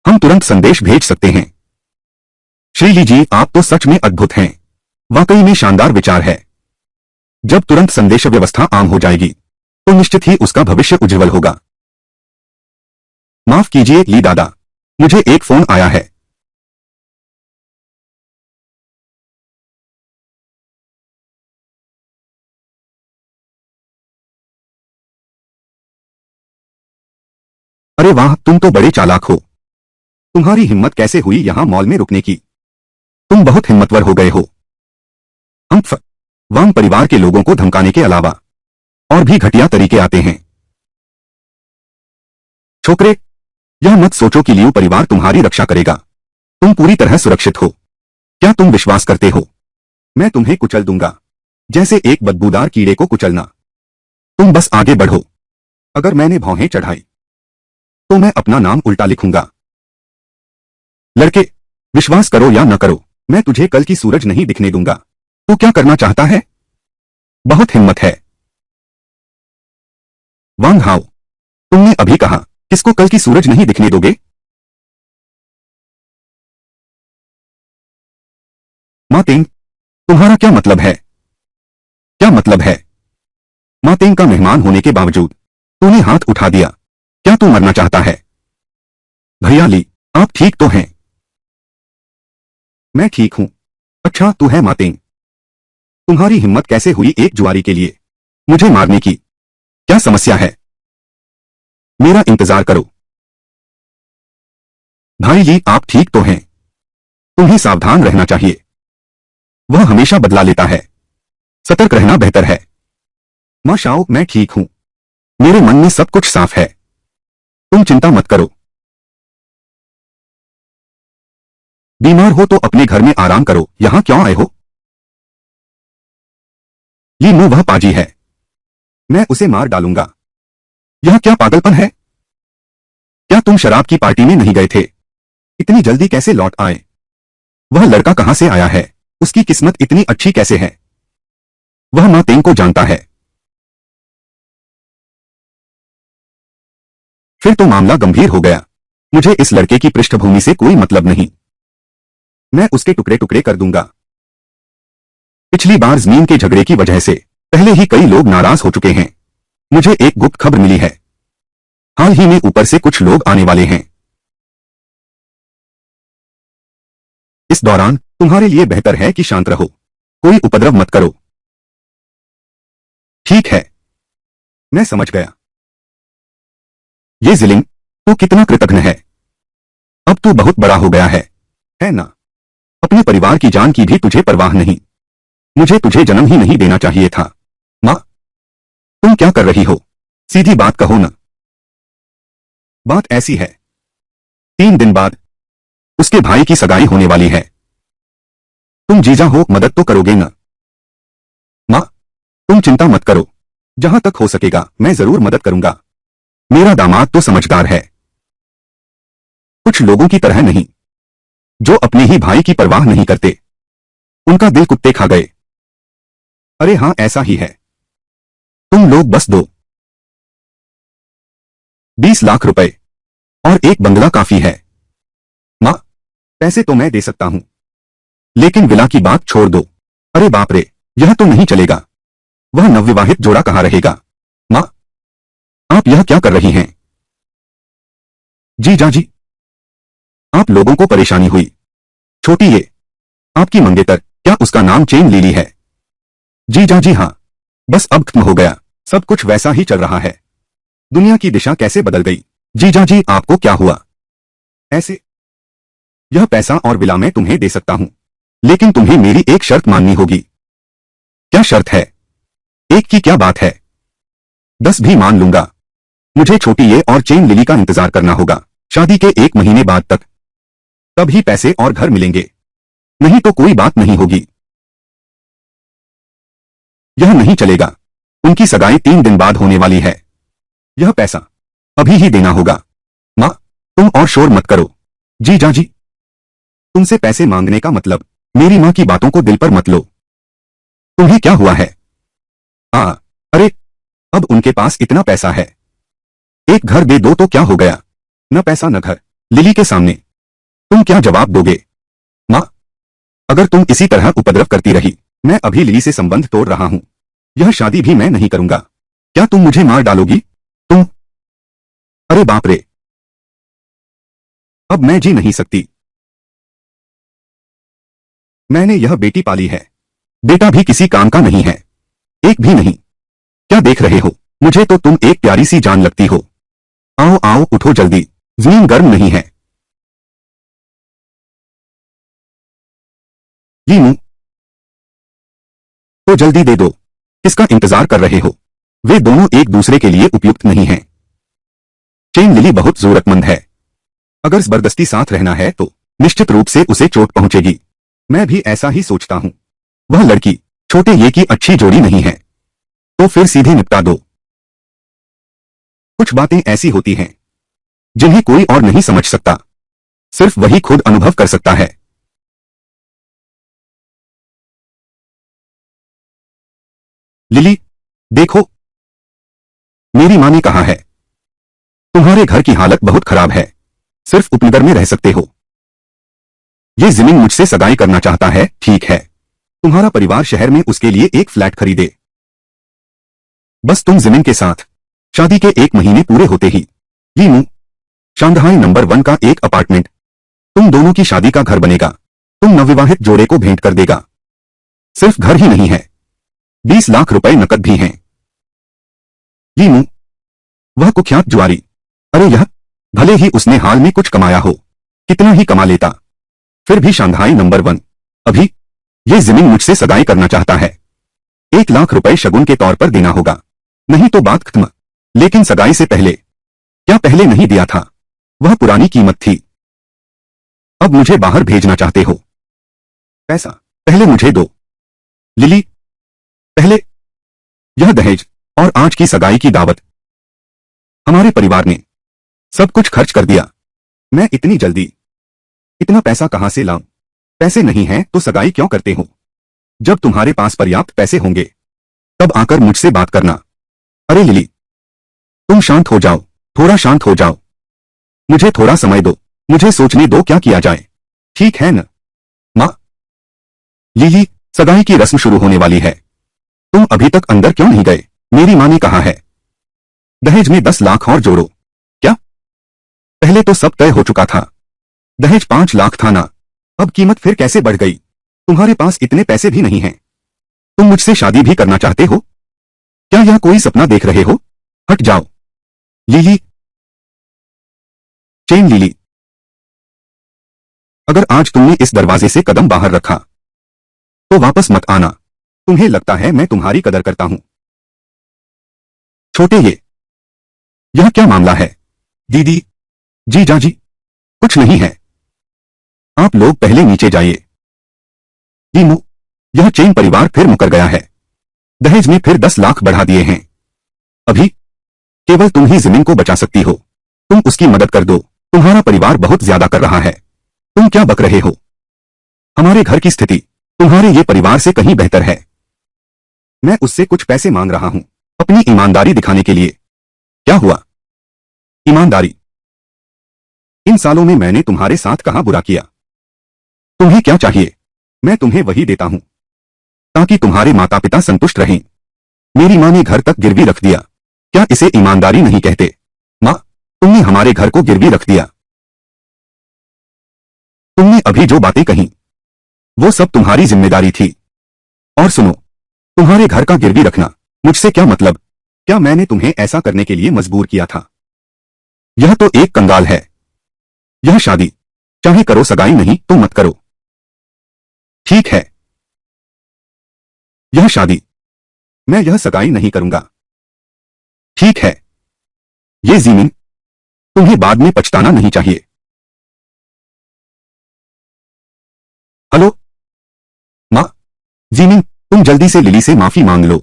हम तुरंत संदेश भेज सकते हैं। श्रीली जी, आप तो सच में अद्भुत हैं। वाकई में शानदार विचार है। जब तुरंत संदेश व्यवस्था आम हो जाएगी तो निश्चित ही उसका भविष्य उज्जवल होगा। माफ कीजिए ली दादा, मुझे एक फोन आया है। अरे वाह, तुम तो बड़े चालाक हो। तुम्हारी हिम्मत कैसे हुई यहां मॉल में रुकने की? तुम बहुत हिम्मतवर हो गए हो। हम्फ, वांग परिवार के लोगों को धमकाने के अलावा और भी घटिया तरीके आते हैं। छोकरे, यह मत सोचो कि लियू परिवार तुम्हारी रक्षा करेगा। तुम पूरी तरह सुरक्षित हो। क्या तुम विश्वास करते हो मैं तुम्हें कुचल दूंगा, जैसे एक बदबूदार कीड़े को कुचलना? तुम बस आगे बढ़ो। अगर मैंने भौहें चढ़ाई तो मैं अपना नाम उल्टा लिखूंगा। लड़के, विश्वास करो या न करो, मैं तुझे कल की सूरज नहीं दिखने दूंगा। तू क्या करना चाहता है? बहुत हिम्मत है। वांग हाओ, तुमने अभी कहा किसको कल की सूरज नहीं दिखने दोगे? माँ तेंग, तुम्हारा क्या मतलब है? क्या मतलब है? माँ तेंग का मेहमान होने के बावजूद तूने हाथ उठा दिया। क्या तू मरना चाहता है? भैया ली, आप ठीक तो हैं? मैं ठीक हूं। अच्छा तू है माँ तेंग। तुम्हारी हिम्मत कैसे हुई एक जुआरी के लिए मुझे मारने की? क्या समस्या है? मेरा इंतजार करो। भाई ली आप ठीक तो हैं? तुम्हें सावधान रहना चाहिए। वह हमेशा बदला लेता है। सतर्क रहना बेहतर है। माँ शाओ मैं ठीक हूं। मेरे मन में सब कुछ साफ है। तुम चिंता मत करो। बीमार हो तो अपने घर में आराम करो, यहां क्यों आए हो? ये नो वह पाजी है। मैं उसे मार डालूंगा। यह क्या पागलपन है? क्या तुम शराब की पार्टी में नहीं गए थे? इतनी जल्दी कैसे लौट आए? वह लड़का कहां से आया है? उसकी किस्मत इतनी अच्छी कैसे है? वह माँ तेंग को जानता है। फिर तो मामला गंभीर हो गया। मुझे इस लड़के की पृष्ठभूमि से कोई मतलब नहीं। मैं उसके टुकड़े टुकड़े कर दूंगा। पिछली बार जमीन के झगड़े की वजह से पहले ही कई लोग नाराज हो चुके हैं। मुझे एक गुप्त खबर मिली है। हाल ही में ऊपर से कुछ लोग आने वाले हैं। इस दौरान तुम्हारे लिए बेहतर है कि शांत रहो। कोई उपद्रव मत करो। ठीक है, मैं समझ गया। ये जिलिंग, तू कितना कृतघ्न है। अब तू बहुत बड़ा हो गया है ना? अपने परिवार की जान की भी तुझे परवाह नहीं। मुझे तुझे जन्म ही नहीं देना चाहिए था। माँ, तुम क्या कर रही हो? सीधी बात कहो ना। बात ऐसी है, 3 दिन बाद उसके भाई की सगाई होने वाली है। तुम जीजा हो, मदद तो करोगे ना? माँ, तुम चिंता मत करो। जहां तक हो सकेगा मैं जरूर मदद करूंगा। मेरा दामाद तो समझदार है। कुछ लोगों की तरह नहीं, जो अपने ही भाई की परवाह नहीं करते। उनका दिल कुत्ते खा गए। अरे हाँ ऐसा ही है। तुम लोग बस दो 20 लाख रुपए और एक बंगला काफी है। माँ, पैसे तो मैं दे सकता हूं, लेकिन विला की बात छोड़ दो। अरे बाप रे, यह तो नहीं चलेगा। वह नवविवाहित जोड़ा कहां रहेगा? माँ, आप यह क्या कर रही हैं? जी जाजी, आप लोगों को परेशानी हुई। छोटी ये आपकी मंगेतर, क्या उसका नाम चेन लिली है? जी जाजी हाँ। बस अब खत्म हो गया। सब कुछ वैसा ही चल रहा है। दुनिया की दिशा कैसे बदल गई? जी जाजी आपको क्या हुआ? ऐसे यह पैसा और विला मैं तुम्हें दे सकता हूं, लेकिन तुम्हें मेरी एक शर्त माननी होगी। क्या शर्त है? एक की क्या बात है, 10 भी मान लूंगा। मुझे छोटी ये और चेन लिली का इंतजार करना होगा शादी के 1 महीने बाद तक। तब ही पैसे और घर मिलेंगे, नहीं तो कोई बात नहीं होगी। यह नहीं चलेगा। उनकी सगाई 3 दिन बाद होने वाली है। यह पैसा अभी ही देना होगा। माँ, तुम और शोर मत करो। जी जाजी, तुमसे पैसे मांगने का मतलब, मेरी माँ की बातों को दिल पर मत लो। तुम्हें क्या हुआ है? अरे, अब उनके पास इतना पैसा है। एक घर दे दो तो क्या हो गया? न पैसा न घर, लिली के सामने तुम क्या जवाब दोगे? माँ, अगर तुम इसी तरह उपद्रव करती रही, मैं अभी लिली से संबंध तोड़ रहा हूं। यह शादी भी मैं नहीं करूंगा। क्या तुम मुझे मार डालोगी? तुम? अरे बाप रे, अब मैं जी नहीं सकती। मैंने यह बेटी पाली है। बेटा भी किसी काम का नहीं है, एक भी नहीं। क्या देख रहे हो? मुझे तो तुम एक प्यारी सी जान लगती हो। आओ आओ उठो जल्दी, जमीन गर्म नहीं है। ली मुंह तो जल्दी दे दो। किसका इंतजार कर रहे हो? वे दोनों एक दूसरे के लिए उपयुक्त नहीं हैं। चेन लिली बहुत जरूरतमंद है। अगर जबरदस्ती साथ रहना है तो निश्चित रूप से उसे चोट पहुंचेगी। मैं भी ऐसा ही सोचता हूं। वह लड़की छोटे ये की अच्छी जोड़ी नहीं है, तो फिर सीधे निपटा दो। कुछ बातें ऐसी होती हैं जिन्हें कोई और नहीं समझ सकता, सिर्फ वही खुद अनुभव कर सकता है। लिली, देखो, मेरी माँ ने कहा है तुम्हारे घर की हालत बहुत खराब है, सिर्फ उपनगर में रह सकते हो। ये जिमिन मुझसे सगाई करना चाहता है, ठीक है। तुम्हारा परिवार शहर में उसके लिए एक फ्लैट खरीदे। बस तुम जिमिन के साथ शादी के 1 महीने पूरे होते ही लीमू शांघाई नंबर 1 का एक अपार्टमेंट तुम दोनों की शादी का घर बनेगा। तुम नवविवाहित जोड़े को भेंट कर देगा। सिर्फ घर ही नहीं है, 20 लाख रुपए नकद भी हैं। लीमू, वह कुख्यात जुआरी, अरे यह, भले ही उसने हाल में कुछ कमाया हो, कितना ही कमा लेता, फिर भी शांघाई नंबर 1 अभी ये जिमिन मुझसे सगाई करना चाहता है। 1 लाख रुपए शगुन के तौर पर देना होगा, नहीं तो बात खत्म। लेकिन सगाई से पहले, क्या पहले नहीं दिया था? वह पुरानी कीमत थी। अब मुझे बाहर भेजना चाहते हो? पैसा पहले मुझे दो। लिली, पहले यह दहेज और आज की सगाई की दावत, हमारे परिवार ने सब कुछ खर्च कर दिया। मैं इतनी जल्दी इतना पैसा कहां से लाऊं? पैसे नहीं हैं तो सगाई क्यों करते हो? जब तुम्हारे पास पर्याप्त पैसे होंगे तब आकर मुझसे बात करना। अरे लिली, तुम शांत हो जाओ, थोड़ा शांत हो जाओ। मुझे थोड़ा समय दो, मुझे सोचने दो क्या किया जाए, ठीक है न? माँ, लिली, सगाई की रस्म शुरू होने वाली है, तुम अभी तक अंदर क्यों नहीं गए? मेरी माँ ने कहा है दहेज में 10 लाख और जोड़ो। क्या? पहले तो सब तय हो चुका था, दहेज 5 लाख था ना, अब कीमत फिर कैसे बढ़ गई? तुम्हारे पास इतने पैसे भी नहीं हैं। तुम मुझसे शादी भी करना चाहते हो? क्या यह कोई सपना देख रहे हो? हट जाओ। लिली, चेन लिली, अगर आज तुमने इस दरवाजे से कदम बाहर रखा तो वापस मत आना। तुम्हें लगता है मैं तुम्हारी कदर करता हूं? छोटे ये, यह क्या मामला है? दीदी, जीजा जी, कुछ नहीं है, आप लोग पहले नीचे जाइए। लीमू, यह चेन परिवार फिर मुकर गया है, दहेज में फिर 10 लाख बढ़ा दिए हैं। अभी केवल तुम ही जमीन को बचा सकती हो, तुम उसकी मदद कर दो। तुम्हारा परिवार बहुत ज्यादा कर रहा है। तुम क्या बक रहे हो? हमारे घर की स्थिति तुम्हारे ये परिवार से कहीं बेहतर है। मैं उससे कुछ पैसे मांग रहा हूं, अपनी ईमानदारी दिखाने के लिए। क्या हुआ? ईमानदारी? इन सालों में मैंने तुम्हारे साथ कहां बुरा किया? तुम्हें क्या चाहिए, मैं तुम्हें वही देता हूं, ताकि तुम्हारे माता पिता संतुष्ट रहें। मेरी मां ने घर तक गिरवी रख दिया, क्या इसे ईमानदारी नहीं कहते? मां, तुमने हमारे घर को गिरवी रख दिया। तुमने अभी जो बातें कहीं, वो सब तुम्हारी जिम्मेदारी थी। और सुनो, तुम्हारे घर का गिरवी रखना मुझसे क्या मतलब? क्या मैंने तुम्हें ऐसा करने के लिए मजबूर किया था? यह तो एक कंगाल है। यह शादी चाहे करो, सगाई नहीं तो मत करो। ठीक है, यह शादी, मैं यह सगाई नहीं करूंगा। ठीक है, ये जीमिन, तुम्हें बाद में पछताना नहीं चाहिए। हेलो मां, जीमिन, तुम जल्दी से लिली से माफी मांग लो।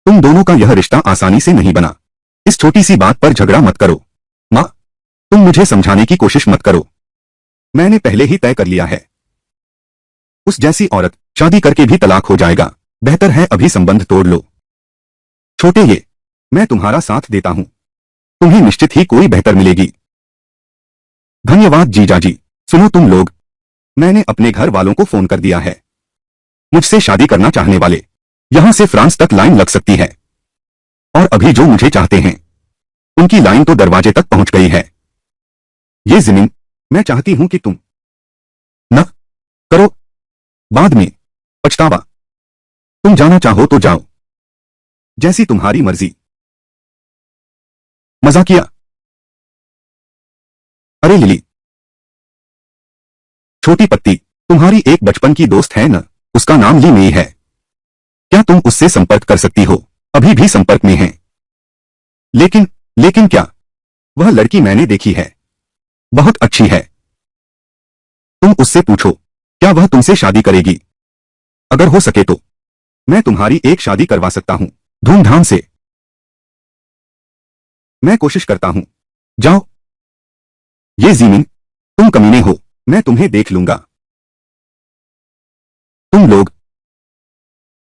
तुम दोनों का यह रिश्ता आसानी से नहीं बना। इस छोटी सी बात पर झगड़ा मत करो। मां, तुम मुझे समझाने की कोशिश मत करो, मैंने पहले ही तय कर लिया है। उस जैसी औरत शादी करके भी तलाक हो जाएगा, बेहतर है अभी संबंध तोड़ लो। छोटे ये, मैं तुम्हारा साथ देता हूं, तुम्हें निश्चित ही कोई बेहतर मिलेगी। धन्यवाद जीजा जी। सुनो तुम लोग, मैंने अपने घर वालों को फोन कर दिया है। मुझसे शादी करना चाहने वाले यहां से फ्रांस तक लाइन लग सकती है, और अभी जो मुझे चाहते हैं उनकी लाइन तो दरवाजे तक पहुंच गई है। ये जमीन मैं चाहती हूं कि तुम न करो, बाद में पछतावा। तुम जाना चाहो तो जाओ, जैसी तुम्हारी मर्जी। मजाकिया। अरे लिली, छोटी पत्ती, तुम्हारी एक बचपन की दोस्त है न, उसका नाम ली मेई है। क्या तुम उससे संपर्क कर सकती हो? अभी भी संपर्क में है। लेकिन लेकिन क्या? वह लड़की मैंने देखी है, बहुत अच्छी है। तुम उससे पूछो, क्या वह तुमसे शादी करेगी? अगर हो सके तो मैं तुम्हारी एक शादी करवा सकता हूं, धूमधाम से। मैं कोशिश करता हूं। जाओ। ये जीमिन, तुम कमीने हो, मैं तुम्हें देख लूंगा। तुम लोग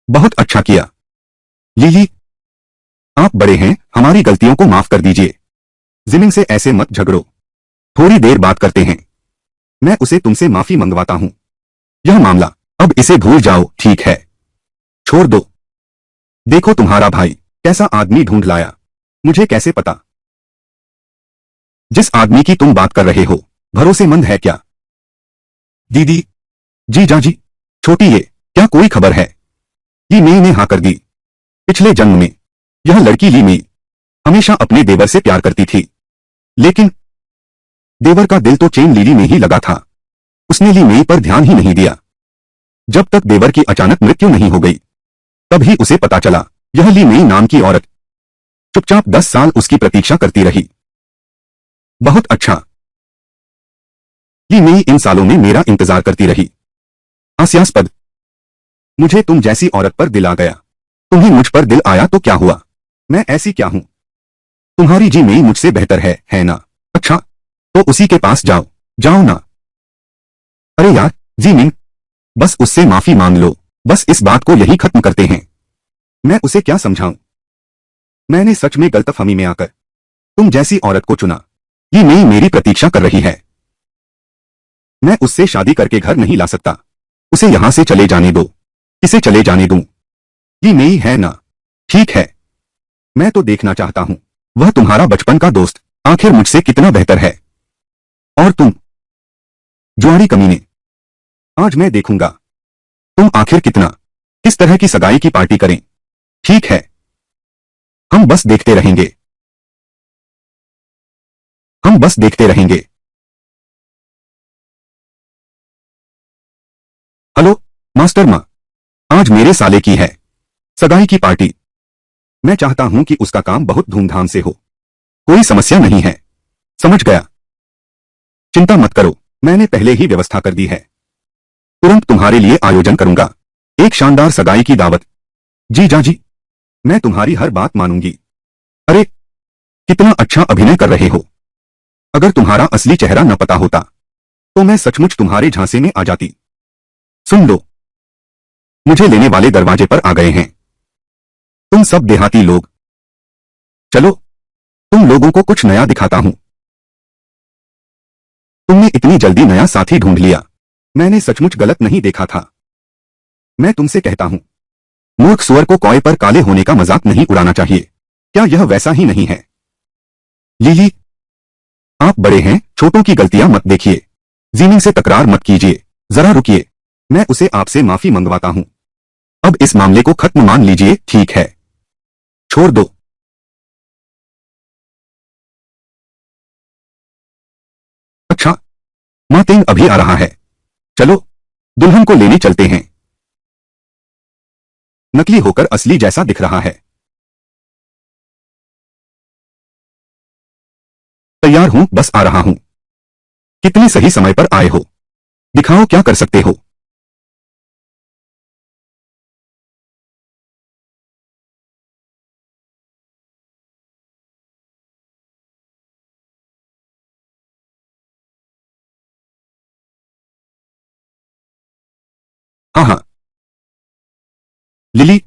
बहुत अच्छा किया। लिली, आप बड़े हैं, हमारी गलतियों को माफ कर दीजिए। जिमिन से ऐसे मत झगड़ो। थोड़ी देर बात करते हैं। मैं उसे तुमसे माफी मंगवाता हूं। यह मामला, अब इसे भूल जाओ, ठीक है? छोड़ दो। देखो तुम्हारा भाई कैसा आदमी ढूंढ लाया। मुझे कैसे पता? जिस आदमी की तुम बात कर रहे हो, भरोसेमंद है क्या? दीदी। जी जाजी। छोटी ये, क्या कोई खबर है? ली मेई ने हाँ कर दी। पिछले जन्म में यह लड़की ली मेई हमेशा अपने देवर से प्यार करती थी, लेकिन देवर का दिल तो चेन लिली में ही लगा था। उसने ली मेई पर ध्यान ही नहीं दिया। जब तक देवर की अचानक मृत्यु नहीं हो गई, तब ही उसे पता चला यह ली मेई नाम की औरत चुपचाप 10 साल उसकी प्रतीक्षा करती रही। बहुत अच्छा। ली मेई इन सालों में मेरा इंतजार करती रही। हास्यास्पद। मुझे तुम जैसी औरत पर दिल आ गया। तुम्हें मुझ पर दिल आया तो क्या हुआ? मैं ऐसी क्या हूं? तुम्हारी जी मेई मुझसे बेहतर है ना? अच्छा, तो उसी के पास जाओ। जाओ ना। अरे यार, जी मिंग, बस उससे माफी मांग लो। बस इस बात को यही खत्म करते हैं। मैं उसे क्या समझाऊं? मैंने सच में गलतफहमी में आकर तुम जैसी औरत को चुना। ये मेई मेरी प्रतीक्षा कर रही है। मैं उससे शादी करके घर नहीं ला सकता। उसे यहां से चले जाने दो। इसे चले जाने दूं? ये मेई है ना? ठीक है। मैं तो देखना चाहता हूं वह तुम्हारा बचपन का दोस्त आखिर मुझसे कितना बेहतर है। और तुम, जुआरी कमीने, आज मैं देखूंगा तुम आखिर किस तरह की सगाई की पार्टी करें। ठीक है, हम बस देखते रहेंगे। हम बस देखते रहेंगे। हेलो मास्टर माँ, आज मेरे साले की है सगाई की पार्टी। मैं चाहता हूं कि उसका काम बहुत धूमधाम से हो। कोई समस्या नहीं है? समझ गया। चिंता मत करो, मैंने पहले ही व्यवस्था कर दी है। तुरंत तुम्हारे लिए आयोजन करूंगा, एक शानदार सगाई की दावत। जी जाजी, मैं तुम्हारी हर बात मानूंगी। अरे, कितना अच्छा अभिनय कर रहे हो। अगर तुम्हारा असली चेहरा न पता होता तो मैं सचमुच तुम्हारे झांसे में आ जाती। सुन लो, मुझे लेने वाले दरवाजे पर आ गए हैं। तुम सब देहाती लोग, चलो तुम लोगों को कुछ नया दिखाता हूं। तुमने इतनी जल्दी नया साथी ढूंढ लिया। मैंने सचमुच गलत नहीं देखा था। मैं तुमसे कहता हूं, मूर्ख सुअर को कौए पर काले होने का मजाक नहीं उड़ाना चाहिए। क्या यह वैसा ही नहीं है? लीली, आप बड़े हैं, छोटों की गलतियां मत देखिए। जीनिंग से तकरार मत कीजिए। जरा रुकिए, मैं उसे आपसे माफी मंगवाता हूं। अब इस मामले को खत्म मान लीजिए, ठीक है? छोड़ दो। अच्छा, मातेंग अभी आ रहा है। चलो दुल्हन को लेने चलते हैं। नकली होकर असली जैसा दिख रहा है। तैयार हूं, बस आ रहा हूं। कितनी सही समय पर आए हो। दिखाओ क्या कर सकते हो। हाँ हाँ। लिली,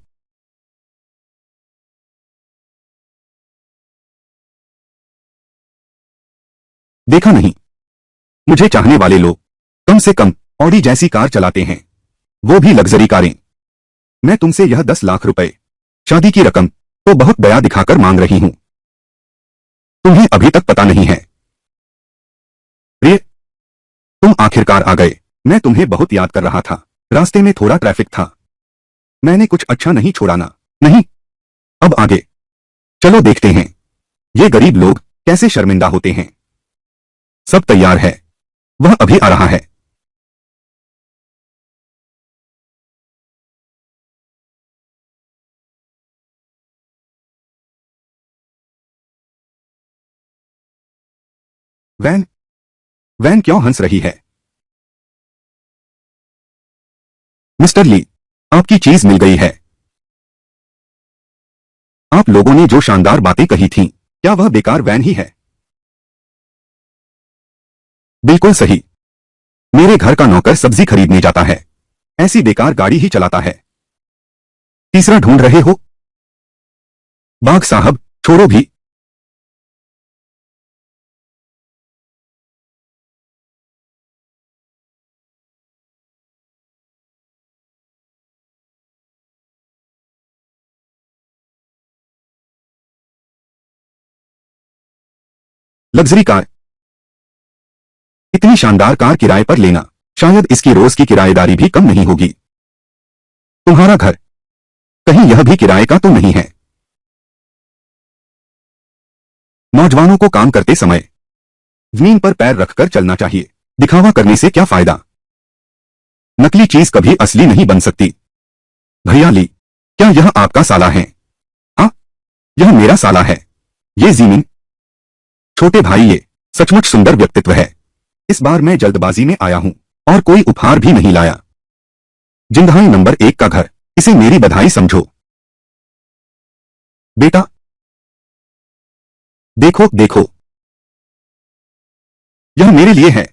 देखा नहीं? मुझे चाहने वाले लोग कम से कम ऑडी जैसी कार चलाते हैं, वो भी लग्जरी कारें। मैं तुमसे यह 10 लाख रुपए शादी की रकम तो बहुत दया दिखाकर मांग रही हूं। तुम्हें अभी तक पता नहीं है? प्रिय, तुम आखिरकार आ गए। मैं तुम्हें बहुत याद कर रहा था। रास्ते में थोड़ा ट्रैफिक था। मैंने कुछ अच्छा नहीं छोड़ा ना? नहीं। अब आगे चलो, देखते हैं ये गरीब लोग कैसे शर्मिंदा होते हैं। सब तैयार है, वह अभी आ रहा है। वैन, वैन क्यों हंस रही है? मिस्टर ली, आपकी चीज मिल गई है। आप लोगों ने जो शानदार बातें कही थीं, क्या वह बेकार वैन ही है? बिल्कुल सही। मेरे घर का नौकर सब्जी खरीदने जाता है, ऐसी बेकार गाड़ी ही चलाता है। तीसरा ढूंढ रहे हो? बाघ साहब छोड़ो भी। लग्जरी कार, इतनी शानदार कार किराए पर लेना, शायद इसकी रोज की किराएदारी भी कम नहीं होगी। तुम्हारा घर कहीं यह भी किराए का तो नहीं है? नौजवानों को काम करते समय जमीन पर पैर रखकर चलना चाहिए। दिखावा करने से क्या फायदा? नकली चीज कभी असली नहीं बन सकती। भैया ली, क्या यह आपका साला है? हाँ, यह मेरा साला है। ये जीमिन। छोटे भाई, ये सचमुच सुंदर व्यक्तित्व है। इस बार मैं जल्दबाजी में आया हूं और कोई उपहार भी नहीं लाया। जिंदहाई नंबर 1 का घर, इसे मेरी बधाई समझो। बेटा देखो देखो, यह मेरे लिए है।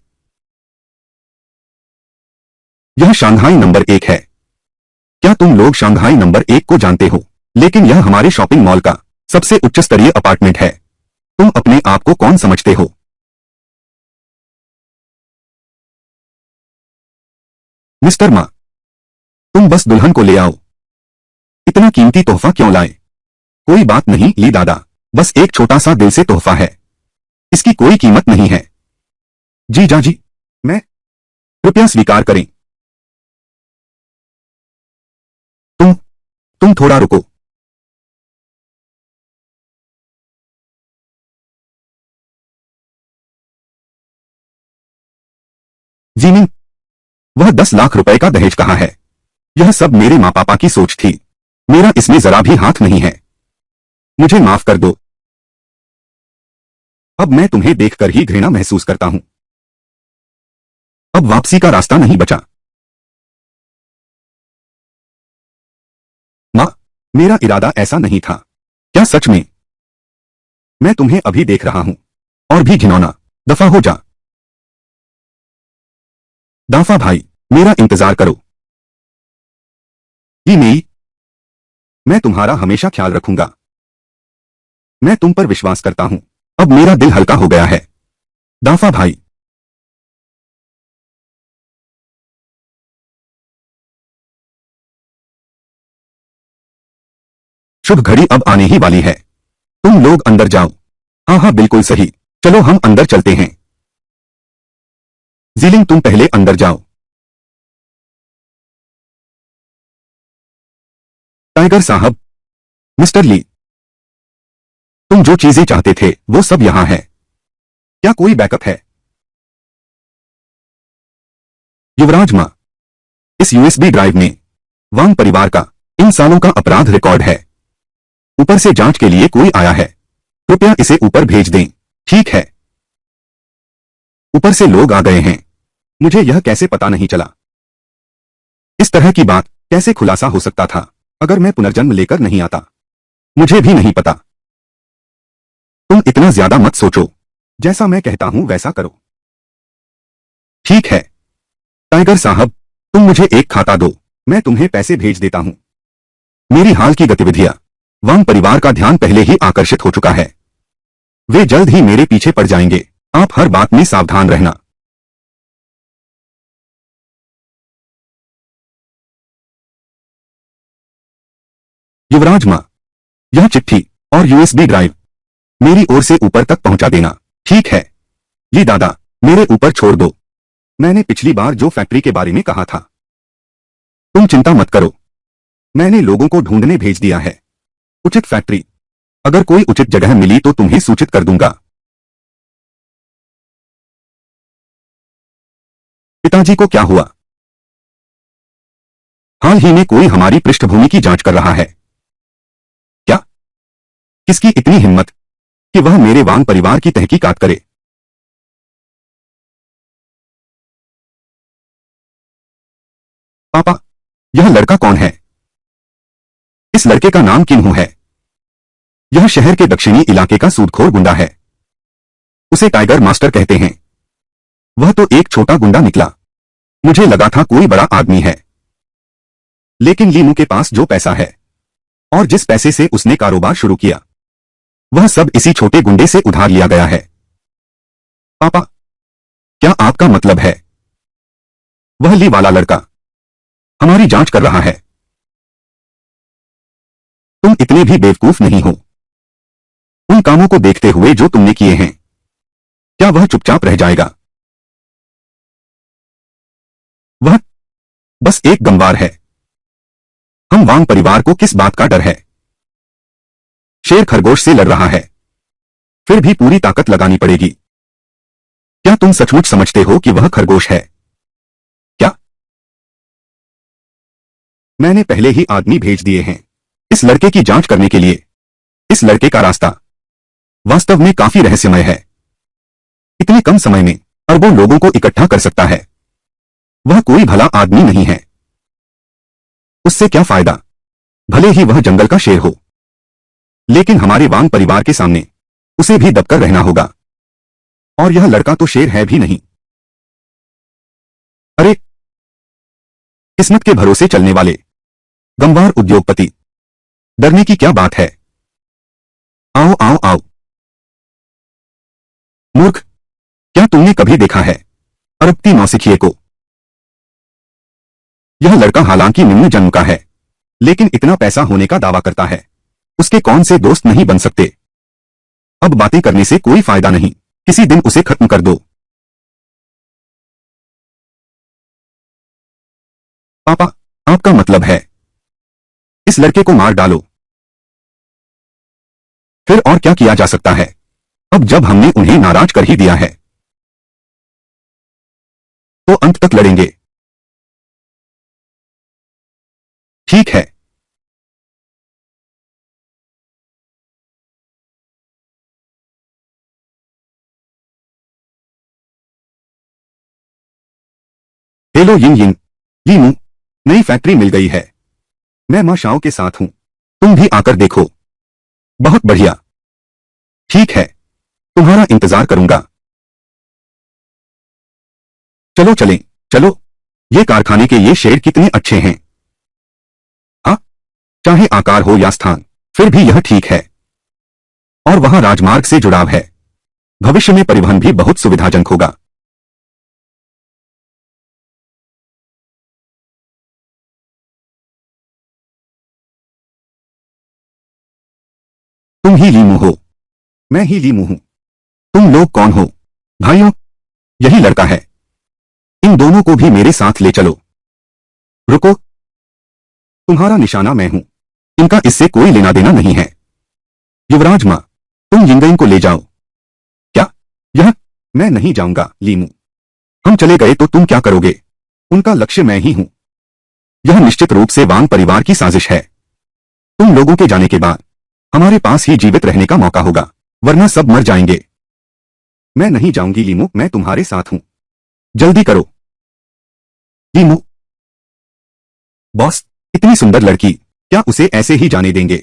यह शंघाई नंबर 1 है। क्या तुम लोग शंघाई नंबर 1 को जानते हो? लेकिन यह हमारे शॉपिंग मॉल का सबसे उच्च स्तरीय अपार्टमेंट है। तुम अपने आप को कौन समझते हो? मिस्टर मा, तुम बस दुल्हन को ले आओ। इतना कीमती तोहफा क्यों लाए? कोई बात नहीं ली दादा, बस एक छोटा सा दिल से तोहफा है। इसकी कोई कीमत नहीं है। जी जाजी, मैं कृपया स्वीकार करें। तुम तुम थोड़ा रुको। जीमिन, वह 10 लाख रुपए का दहेज कहाँ है? यह सब मेरे माँ पापा की सोच थी। मेरा इसमें जरा भी हाथ नहीं है। मुझे माफ कर दो। अब मैं तुम्हें देखकर ही घृणा महसूस करता हूं। अब वापसी का रास्ता नहीं बचा। माँ, मेरा इरादा ऐसा नहीं था। क्या सच में? मैं तुम्हें अभी देख रहा हूं। और भी घिनौना, दफा हो जा। दाफा भाई, मेरा इंतजार करो। ये मेरी, मैं तुम्हारा हमेशा ख्याल रखूंगा। मैं तुम पर विश्वास करता हूं। अब मेरा दिल हल्का हो गया है। दाफा भाई, शुभ घड़ी अब आने ही वाली है। तुम लोग अंदर जाओ। हाँ हाँ बिल्कुल सही। चलो हम अंदर चलते हैं। जीलिंग तुम पहले अंदर जाओ। टाइगर साहब, मिस्टर ली, तुम जो चीजें चाहते थे वो सब यहां है। क्या कोई बैकअप है? युवराज मां, इस यूएसबी ड्राइव में वांग परिवार का इन सालों का अपराध रिकॉर्ड है। ऊपर से जांच के लिए कोई आया है। कृपया इसे ऊपर भेज दें। ठीक है। ऊपर से लोग आ गए हैं। मुझे यह कैसे पता नहीं चला? इस तरह की बात कैसे खुलासा हो सकता था अगर मैं पुनर्जन्म लेकर नहीं आता? मुझे भी नहीं पता। तुम इतना ज्यादा मत सोचो। जैसा मैं कहता हूं वैसा करो। ठीक है। टाइगर साहब, तुम मुझे एक खाता दो, मैं तुम्हें पैसे भेज देता हूं। मेरी हाल की गतिविधियां वांग परिवार का ध्यान पहले ही आकर्षित हो चुका है। वे जल्द ही मेरे पीछे पड़ जाएंगे। आप हर बात में सावधान रहना। युवराज मां, यह चिट्ठी और यूएसबी ड्राइव मेरी ओर से ऊपर तक पहुंचा देना। ठीक है। जी दादा, मेरे ऊपर छोड़ दो। मैंने पिछली बार जो फैक्ट्री के बारे में कहा था। तुम चिंता मत करो, मैंने लोगों को ढूंढने भेज दिया है। उचित फैक्ट्री, अगर कोई उचित जगह मिली तो तुम्हें सूचित कर दूंगा। पिताजी को क्या हुआ? हाल ही में कोई हमारी पृष्ठभूमि की जांच कर रहा है। क्या? किसकी इतनी हिम्मत कि वह मेरे वांग परिवार की तहकीकात करे? पापा, यह लड़का कौन है? इस लड़के का नाम किन्हू है? यह शहर के दक्षिणी इलाके का सूदखोर गुंडा है। उसे टाइगर मास्टर कहते हैं। वह तो एक छोटा गुंडा निकला। मुझे लगा था कोई बड़ा आदमी है। लेकिन लीमू के पास जो पैसा है और जिस पैसे से उसने कारोबार शुरू किया वह सब इसी छोटे गुंडे से उधार लिया गया है। पापा, क्या आपका मतलब है वह ली वाला लड़का हमारी जांच कर रहा है? तुम इतने भी बेवकूफ नहीं हो। उन कामों को देखते हुए जो तुमने किए हैं, क्या वह चुपचाप रह जाएगा? वह बस एक गंवार है। हम वांग परिवार को किस बात का डर है? शेर खरगोश से लड़ रहा है, फिर भी पूरी ताकत लगानी पड़ेगी। क्या तुम सचमुच समझते हो कि वह खरगोश है? क्या? मैंने पहले ही आदमी भेज दिए हैं इस लड़के की जांच करने के लिए। इस लड़के का रास्ता वास्तव में काफी रहस्यमय है। इतने कम समय में अरबों लोगों को इकट्ठा कर सकता है। वह कोई भला आदमी नहीं है। उससे क्या फायदा, भले ही वह जंगल का शेर हो, लेकिन हमारे वांग परिवार के सामने उसे भी दबकर रहना होगा। और यह लड़का तो शेर है भी नहीं। अरे, किस्मत के भरोसे चलने वाले गंवार उद्योगपति, डरने की क्या बात है? आओ आओ आओ। मूर्ख, क्या तुमने कभी देखा है अरबती नौसिखिए को? यह लड़का हालांकि निम्न जन्म का है, लेकिन इतना पैसा होने का दावा करता है। उसके कौन से दोस्त नहीं बन सकते? अब बातें करने से कोई फायदा नहीं, किसी दिन उसे खत्म कर दो। पापा, आपका मतलब है इस लड़के को मार डालो? फिर और क्या किया जा सकता है, अब जब हमने उन्हें नाराज कर ही दिया है तो अंत तक लड़ेंगे। ठीक है। हेलो यिंग यिंग, यीमू, नई फैक्ट्री मिल गई है। मैं मां शाओ के साथ हूं, तुम भी आकर देखो। बहुत बढ़िया। ठीक है, तुम्हारा इंतजार करूंगा। चलो चलें, चलो। ये कारखाने के ये शेड कितने अच्छे हैं। हाँ, चाहे आकार हो या स्थान, फिर भी यह ठीक है। और वहां राजमार्ग से जुड़ाव है, भविष्य में परिवहन भी बहुत सुविधाजनक होगा। तुम ही लीमू हो, मैं ही लीमू हूं। तुम लोग कौन हो? भाइयों, यही लड़का है। इन दोनों को भी मेरे साथ ले चलो। रुको, तुम्हारा निशाना मैं हूं, इनका इससे कोई लेना देना नहीं है। युवराज मां, तुम यिंगयिंग को ले जाओ। क्या? यह? मैं नहीं जाऊंगा लीमू। हम चले गए तो तुम क्या करोगे? उनका लक्ष्य मैं ही हूं। यह निश्चित रूप से वांग परिवार की साजिश है। तुम लोगों के जाने के बाद हमारे पास ही जीवित रहने का मौका होगा, वरना सब मर जाएंगे। मैं नहीं जाऊंगी लीमू, मैं तुम्हारे साथ हूं। जल्दी करो। लीमू, बॉस, इतनी सुंदर लड़की, क्या उसे ऐसे ही जाने देंगे?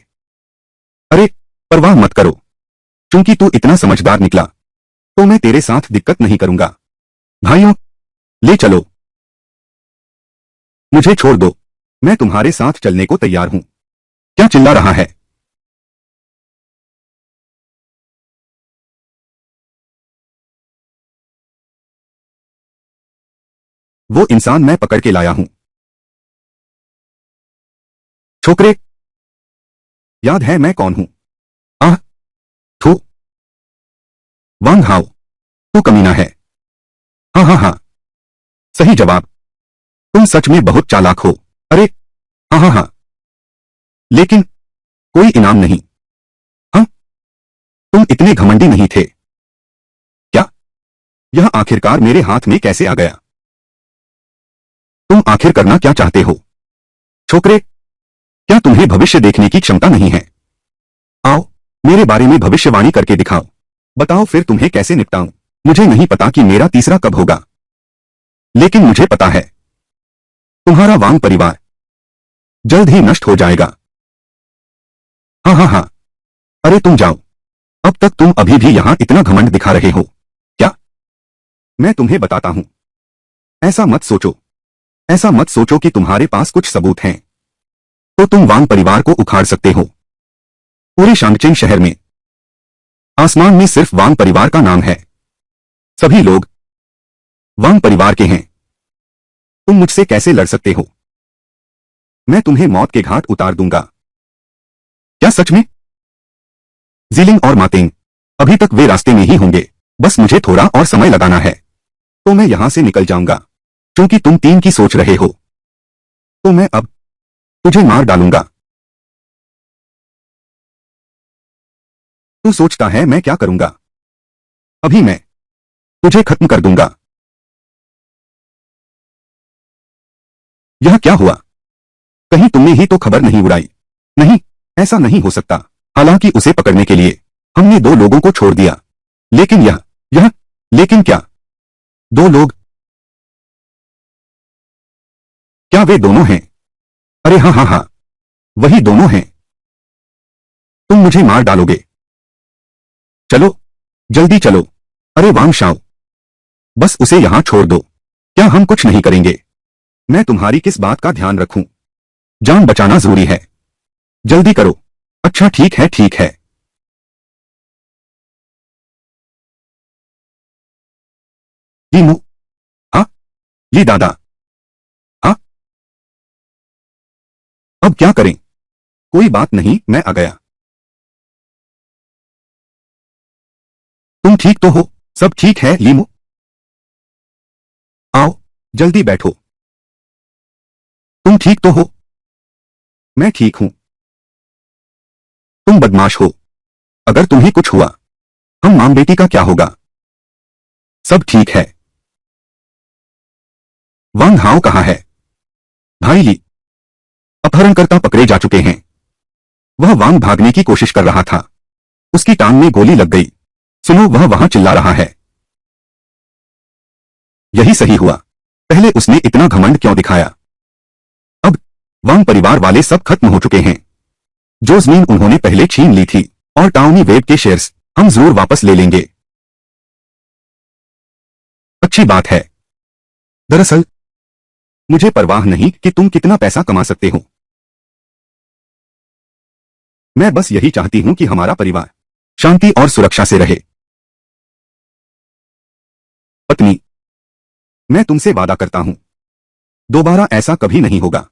अरे, परवाह मत करो। चूंकि तू इतना समझदार निकला, तो मैं तेरे साथ दिक्कत नहीं करूंगा। भाइयों, ले चलो। मुझे छोड़ दो, मैं तुम्हारे साथ चलने को तैयार हूं। क्या चिल्ला रहा है? वो इंसान मैं पकड़ के लाया हूं। छोकरे, याद है मैं कौन हूं? आह, थू, वांग हाओ, तू कमीना है। हाँ हाँ हाँ, सही जवाब। तुम सच में बहुत चालाक हो। अरे, हाँ हाँ हाँ, लेकिन कोई इनाम नहीं। हाँ, तुम इतने घमंडी नहीं थे। क्या? यह आखिरकार मेरे हाथ में कैसे आ गया? तुम आखिर करना क्या चाहते हो? छोकरे, क्या तुम्हें भविष्य देखने की क्षमता नहीं है? आओ, मेरे बारे में भविष्यवाणी करके दिखाओ। बताओ फिर तुम्हें कैसे निपटाऊं। मुझे नहीं पता कि मेरा तीसरा कब होगा, लेकिन मुझे पता है तुम्हारा वांग परिवार जल्द ही नष्ट हो जाएगा। हाँ हाँ हाँ, अरे तुम जाओ। अब तक तुम अभी भी यहां इतना घमंड दिखा रहे हो। क्या? मैं तुम्हें बताता हूं। ऐसा मत सोचो, ऐसा मत सोचो कि तुम्हारे पास कुछ सबूत हैं। तो तुम वांग परिवार को उखाड़ सकते हो। पूरे शांगचेंग शहर में, आसमान में सिर्फ वांग परिवार का नाम है। सभी लोग वांग परिवार के हैं। तुम मुझसे कैसे लड़ सकते हो? मैं तुम्हें मौत के घाट उतार दूंगा। क्या सच में? जीलिंग और मातेंग, अभी तक वे रास्ते में ही होंगे। बस मुझे थोड़ा और समय लगाना है, तो मैं यहां से निकल जाऊंगा। क्योंकि तुम टीम की सोच रहे हो, तो मैं अब तुझे मार डालूंगा। तू सोचता है मैं क्या करूंगा? अभी मैं तुझे खत्म कर दूंगा। यह क्या हुआ? कहीं तुमने ही तो खबर नहीं उड़ाई? नहीं, ऐसा नहीं हो सकता। हालांकि उसे पकड़ने के लिए हमने 2 लोगों को छोड़ दिया। लेकिन यह लेकिन क्या? 2 लोग? क्या वे दोनों हैं? अरे हाँ हाँ हाँ, वही दोनों हैं। तुम मुझे मार डालोगे। चलो, जल्दी चलो। अरे वांग शाओ, बस उसे यहां छोड़ दो। क्या हम कुछ नहीं करेंगे? मैं तुम्हारी किस बात का ध्यान रखूं? जान बचाना जरूरी है। जल्दी करो। अच्छा ठीक है ठीक है। जी मु। हाँ, जी दादा। हाँ, अब क्या करें? कोई बात नहीं, मैं आ गया। तुम ठीक तो हो? सब ठीक है लीमू? आओ, जल्दी बैठो। तुम ठीक तो हो? मैं ठीक हूं। तुम बदमाश हो। अगर तुम्हें कुछ हुआ, हम मां बेटी का क्या होगा? सब ठीक है। वांग हाओ कहाँ है? भाई ली, अपहरणकर्ता पकड़े जा चुके हैं। वह वांग भागने की कोशिश कर रहा था। उसकी टांग में गोली लग गई। सुनो, वह वहां चिल्ला रहा है। यही सही हुआ। पहले उसने इतना घमंड क्यों दिखाया? अब वांग परिवार वाले सब खत्म हो चुके हैं। जो जमीन उन्होंने पहले छीन ली थी और टाउनी वेब के शेयर्स हम जरूर वापस ले लेंगे। अच्छी बात है। दरअसल मुझे परवाह नहीं कि तुम कितना पैसा कमा सकते हो। मैं बस यही चाहती हूं कि हमारा परिवार शांति और सुरक्षा से रहे। पत्नी, मैं तुमसे वादा करता हूं, दोबारा ऐसा कभी नहीं होगा।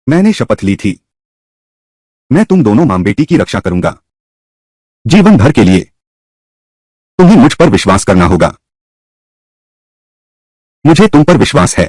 मैंने शपथ ली थी। मैं तुम दोनों मां बेटी की रक्षा करूंगा, जीवन भर के लिए। तुम्हें मुझ पर विश्वास करना होगा। मुझे तुम पर विश्वास है।